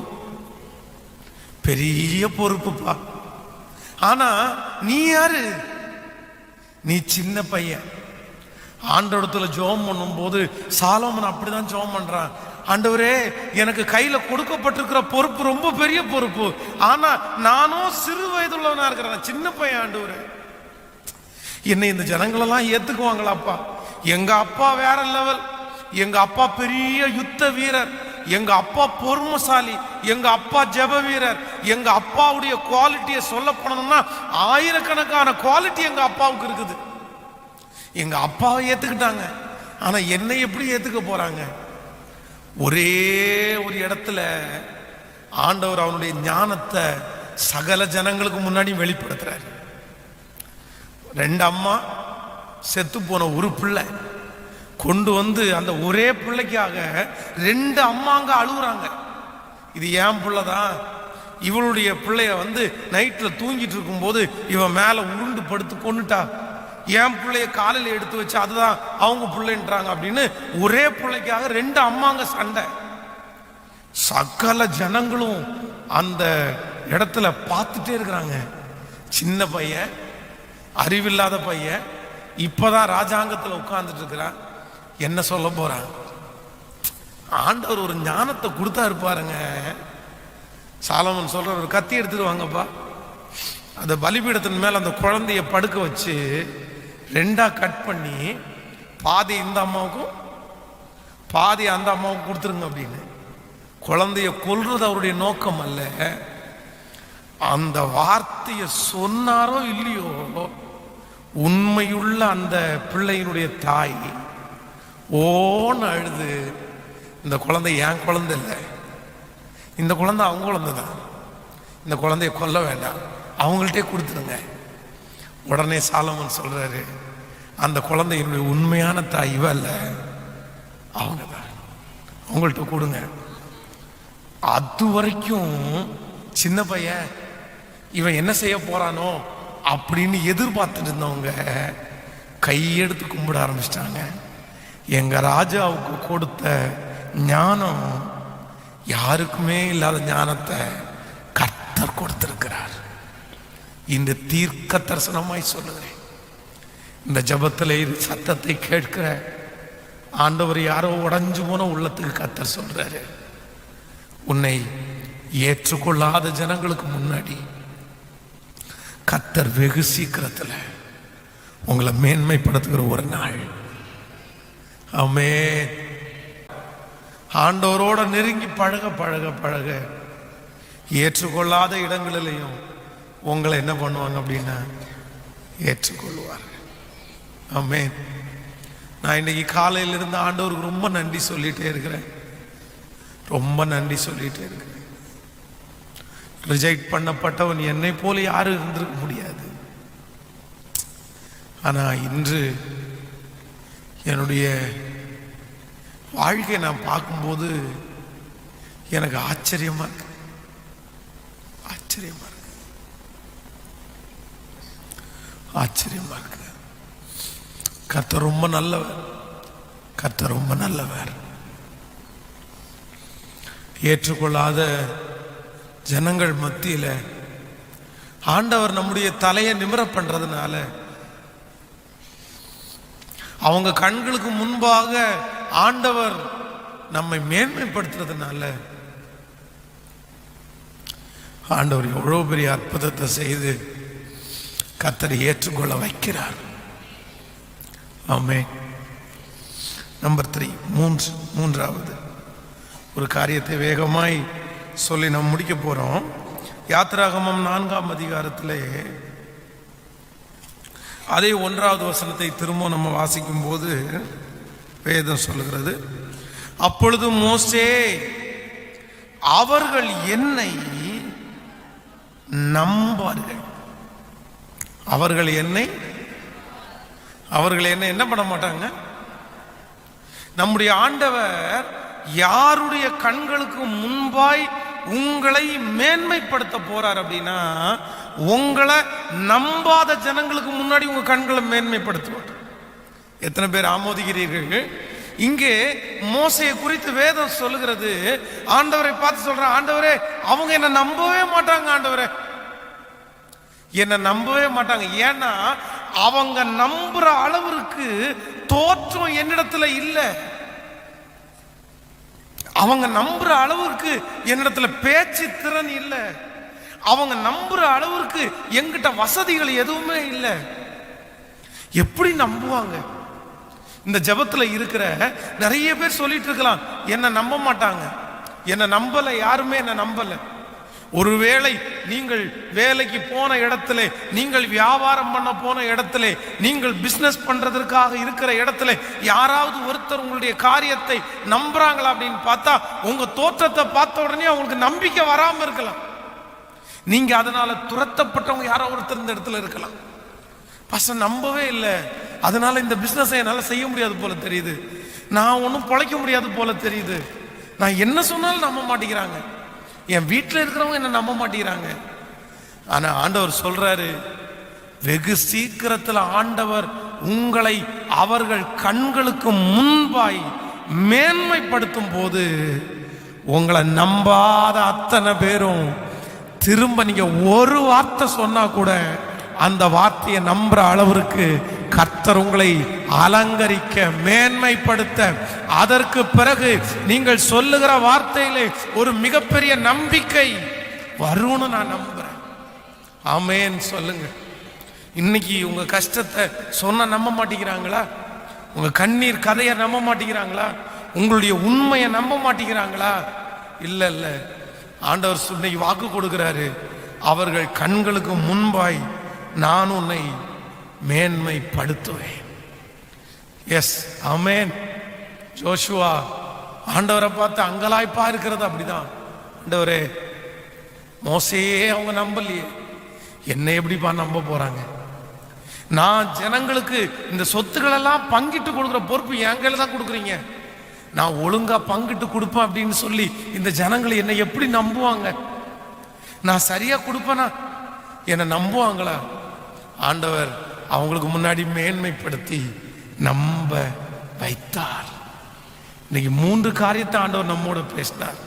பெரிய பொறுப்புப்பா. ஆனா நீ யாரு? நீ சின்ன பையன். ஆண்டவரத்துல ஜெபம் பண்ணும் போது சாலோமன் அப்படிதான் ஜெபம் பண்றான். ஆண்டவரே எனக்கு கையில கொடுக்கப்பட்டிருக்கிற பொறுப்பு ரொம்ப பெரிய பொறுப்பு, ஆனா நானும் சிறு வயதுள்ளவனா இருக்கிறேன், சின்ன பையன். ஆண்டவரே என்னை இந்த ஜனங்களெல்லாம் ஏத்துக்குவாங்களாப்பா? எங்க அப்பா வேற லெவல், எங்க அப்பா பெரிய யுத்த வீரர், எங்க அப்பா பொறுமைசாலி, எங்க அப்பா ஜெப வீரர், எங்க அப்பாவுடைய குவாலிட்டியை சொல்ல போனோம்னா ஆயிரக்கணக்கான குவாலிட்டி எங்க அப்பாவுக்கு இருக்குது. எங்க அப்பாவை ஏத்துக்கிட்டாங்க, ஆனா என்னை எப்படி ஏத்துக்க போறாங்க? ஒரே ஒரு இடத்துல ஆண்டவர் அவனுடைய ஞானத்தை சகல ஜனங்களுக்கு முன்னாடி வெளிப்படுத்துறாரு. 2 அம்மா, செத்து போன ஒரு பிள்ளை கொண்டு வந்து அந்த ஒரே பிள்ளைக்காக 2 அம்மாங்க அழுகுறாங்க. இது ஏன் பிள்ளைதான், இவளுடைய பிள்ளைய வந்து நைட்ல தூங்கிட்டு இருக்கும் போது இவன் மேல உருண்டு படுத்து கொண்டுட்டா, என் பிள்ளைய காலையில் எடுத்து வச்சு அதுதான் அவங்க பிள்ளைன்றாங்க அப்படின்னு ஒரே பிள்ளைக்காக 2 அம்மாங்க சண்டை. சகல ஜனங்களும் அந்த இடத்துல பார்த்துட்டே இருக்கிறாங்க. சின்ன பையன், அறிவில்லாத பையன், இப்பதான் ராஜாங்கத்தில் உட்கார்ந்துட்டு இருக்கிறான். என்ன சொல்ல போறான்? ஆண்டவர் ஒரு ஞானத்தை கொடுத்தா இருப்பாருங்க. சாலமன் சொல்ற, ஒரு கத்தி எடுத்துட்டு வாங்கப்பா, அந்த பலிபீடத்தின் மேல அந்த குழந்தைய படுக்க வச்சு 2ஆ கட் பண்ணி பாதி இந்த அம்மாவுக்கும் பாதி அந்த அம்மாவுக்கும் கொடுத்துருங்க அப்படின்னு. குழந்தைய கொல்றது அவருடைய நோக்கம் அல்ல. அந்த வார்த்தையை சொன்னாரோ இல்லையோ, உண்மையுள்ள அந்த பிள்ளையினுடைய தாய் ஓன்னு அழுது, இந்த குழந்தை என் குழந்தை இல்லை, இந்த குழந்தை அவங்க குழந்தை தான், இந்த குழந்தைய கொல்ல வேண்டாம், அவங்கள்ட்டே கொடுத்துருங்க. உடனே சாலமன் சொல்றாரு, அந்த குழந்தையினுடைய உண்மையான தாய் இவ அல்ல, அவங்க தான், அவங்கள்ட்ட கொடுங்க. அது வரைக்கும் சின்ன பையன், இவன் என்ன செய்ய போறானோ அப்படின்னு எதிர்பார்த்துட்டு இருந்தவங்க கையெடுத்து கும்பிட ஆரம்பிச்சிட்டாங்க. எங்க ராஜாவுக்கு கொடுத்த ஞானம் யாருக்குமே இல்லாத ஞானத்தை கர்த்தர் கொடுத்திருக்கிறார். இந்த தீர்க்க தரிசனமாய் சொல்லுகிறேன். இந்த ஜபத்தில் சத்தத்தை கேட்கிற ஆண்டவர் யாரோ உடைஞ்சு போன உள்ளத்துக்கு கர்த்தர் சொல்றாரு, உன்னை ஏற்றுக்கொள்ளாத ஜனங்களுக்கு முன்னாடி கர்த்தர் வெகு சீக்கிரத்தில் உங்களை மேன்மைப்படுத்துகிற ஒரு நாள். ஆமென். ஆண்டவரோட நெருங்கி பழக பழக பழக ஏற்றுக்கொள்ளாத இடங்களிலையும் உங்களை என்ன பண்ணுவாங்க அப்படின்னா ஏற்றுக்கொள்வார். ஆமென். நான் இன்னைக்கு காலையிலிருந்து ஆண்டவருக்கு ரொம்ப நன்றி சொல்லிட்டே இருக்கிறேன். ரொம்ப நன்றி சொல்லிட்டே இருக்கிறேன். ரிஜெக்ட் பண்ணப்பட்டவன் என்னை போல யாரும் இருந்திருக்க முடியாது. ஆனா இன்று என்னுடைய வாழ்க்கையை நான் பார்க்கும்போது எனக்கு ஆச்சரியமா இருக்கு. ஆச்சரியமா இருக்கு. ஆச்சரியமா இருக்கு. கர்த்தர் ரொம்ப நல்லவர். கர்த்தர் ரொம்ப நல்லவர். ஏற்றுக்கொள்ளாத ஜனங்கள் மத்தியில ஆண்டவர் நம்முடைய தலையை நிமிர பண்றதுனால, அவங்க கண்களுக்கு முன்பாக ஆண்டவர் நம்மை மேன்மைப்படுத்துறதுனால ஆண்டவர் எவ்வளவு பெரிய அற்புதத்தை செய்து கர்த்தரை ஏற்றுக்கொள்ள வைக்கிறார். ஆமென். நம்பர் 3, மூன்றாவது ஒரு காரியத்தை வேகமாய் சொல்லி நாம் முடிக்க போறோம். யாத்திராகமம் 4ஆம் அதிகாரத்திலே அதே 1வது வசனத்தை திரும்ப நம்ம வாசிக்கும் போது வேதம் சொல்லுகிறது, அப்பொழுது மோசே அவர்கள் என்னை நம்பார்கள். அவர்கள் என்னை என்ன பண்ண மாட்டாங்க. நம்முடைய ஆண்டவர் யாருடைய கண்களுக்கு முன்பாய் உங்களை மேன்மைப்படுத்த போறார் அப்படின்னா, உங்களை நம்பாத ஜனங்களுக்கு முன்னாடி உங்க கண்களை மேன்மைப்படுத்துவார். எத்தனை பேர் ஆமோதிக்கிறீர்கள்? இங்கே மோசையை குறித்து வேதம் சொல்லுகிறது. ஆண்டவரை பார்த்து சொல்ற, ஆண்டவரே அவங்க என்ன நம்பவே மாட்டாங்க. ஆண்டவரே என்ன நம்பவே மாட்டாங்க. ஏன்னா அவங்க நம்புற அளவிற்கு தோற்றம் என்னிடத்துல இல்லை. அவங்க நம்புற அளவுக்கு என்னிடத்துல பேச்சு திறன் இல்லை. அவங்க நம்புற அளவுக்கு எங்கிட்ட வசதிகள் எதுவுமே இல்லை. எப்படி நம்புவாங்க? இந்த ஜபத்துல இருக்கிற நிறைய பேர் சொல்லிட்டு இருக்கலாம், என்ன நம்ப மாட்டாங்க, என்ன நம்பல, யாருமே என்ன நம்பல. ஒருவேளை நீங்கள் வேலைக்கு போன இடத்துல, நீங்கள் வியாபாரம் பண்ண போன இடத்துல, நீங்கள் பிசினஸ் பண்றதற்காக இருக்கிற இடத்துல யாராவது ஒருத்தர் உங்களுடைய காரியத்தை நம்புறாங்களா அப்படின்னு பார்த்தா, உங்க தோற்றத்தை பார்த்த உடனே அவங்களுக்கு நம்பிக்கை வராம இருக்கலாம். நீங்க அதனால துரத்தப்பட்டவங்க யாரோ ஒருத்தர் இந்த இடத்துல இருக்கலாம். பசங்க நம்பவே இல்லை, அதனால இந்த பிசினஸை என்னால் செய்ய முடியாது போல தெரியுது, நான் ஒன்றும் பொழைக்க முடியாது போல தெரியுது, நான் என்ன சொன்னாலும் நம்ப மாட்டேங்கிறாங்க, என் வீட்டில் இருக்கிறவங்க என்ன நம்ப மாட்டேங்கிறாங்க. ஆனா ஆண்டவர் சொல்றாரு, வெகு சீக்கிரத்தில் ஆண்டவர் உங்களை அவர்கள் கண்களுக்கு முன்பாய் மேன்மைப்படுத்தும் போது உங்களை நம்பாத அத்தனை பேரும் திரும்ப நீங்க ஒரு வார்த்தை சொன்னா கூட அந்த வார்த்தையை நம்புற அளவிற்கு கர்த்தர் உங்களை அலங்கரிக்க, மேன்மைப்படுத்த, அதற்கு பிறகு நீங்கள் சொல்லுகிற வார்த்தையிலே ஒரு மிகப்பெரிய நம்பிக்கை வரும்னு நான் நம்புறேன். ஆமென் சொல்லுங்க. இன்னைக்கு உங்க கஷ்டத்தை சொன்ன நம்ப மாட்டேங்கிறாங்களா? உங்க கண்ணீர் கதையை நம்ப மாட்டேங்கிறாங்களா? உங்களுடைய உண்மையை நம்ப மாட்டேங்கிறாங்களா? இல்ல இல்ல, ஆண்டவர் இன்னைக்கு வாக்கு கொடுக்கிறாரு, அவர்கள் கண்களுக்கு முன்பாய் நான் உன்னை மேன்மைப்படுத்துவேன். எஸ், ஆமென். ஜோஷுவா ஆண்டவரை பார்த்து அங்கலாய்ப்பா இருக்கிறது அப்படிதான். ஆண்டவரே, மோசையே அவங்க நம்பலையே, என்னை எப்படிப்பா நம்ப போறாங்க? நான் ஜனங்களுக்கு இந்த சொத்துக்கள் எல்லாம் பங்கிட்டு கொடுக்குற பொறுப்பு என் கையில தான் கொடுக்குறீங்க, நான் ஒழுங்கா பங்கிட்டு கொடுப்பேன் அப்படின்னு சொல்லி இந்த ஜனங்களை என்னை எப்படி நம்புவாங்க? நான் சரியா கொடுப்பேனா? என்னை நம்புவாங்களா? ஆண்டவர் அவங்களுக்கு முன்னாடி மேன்மைப்படுத்தி நம்ப வைத்தார். இன்னைக்கு 3 காரியத்தை ஆண்டவர் நம்மோட பேசினார்.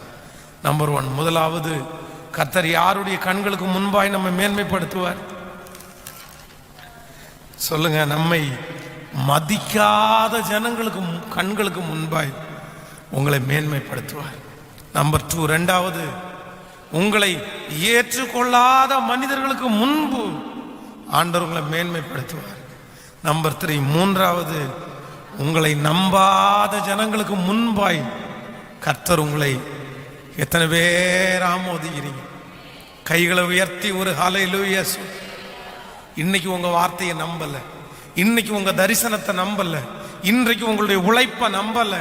நம்பர் 1, முதலாவது, கர்த்தர் யாருடைய கண்களுக்கு முன்பாய் நம்ம மேன்மைப்படுத்துவார்? சொல்லுங்க. நம்மை மதிக்காத ஜனங்களுக்கு கண்களுக்கு முன்பாய் உங்களை மேன்மைப்படுத்துவார். நம்பர் 2, இரண்டாவது, உங்களை ஏற்றுக்கொள்ளாத மனிதர்களுக்கு முன்பு ஆண்டவர் உங்களை மேன்மைப்படுத்துவார். நம்பர் 3, மூன்றாவது, உங்களை நம்பாத ஜனங்களுக்கு முன்பாய் கர்த்தர் உங்களை, எத்தனை பேர் ஆமோதிக்கிறீங்க? கைகளை உயர்த்தி ஒரு ஹல்லேலூயா. இன்னைக்கு உங்க வார்த்தையை நம்பல, இன்னைக்கு உங்க தரிசனத்தை நம்பல, இன்றைக்கு உங்களுடைய உழைப்பை நம்பல,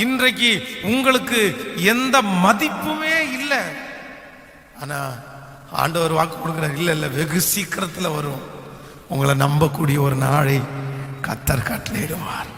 இன்றைக்கு உங்களுக்கு எந்த மதிப்புமே இல்லை. ஆனா ஆண்டவர் வாக்கு கொடுக்கிறார், இல்ல இல்ல வெகு சீக்கிரத்தில் வரும், உங்களை நம்பக்கூடிய ஒரு நாளை கர்த்தர் கட்டளையிடுவார்.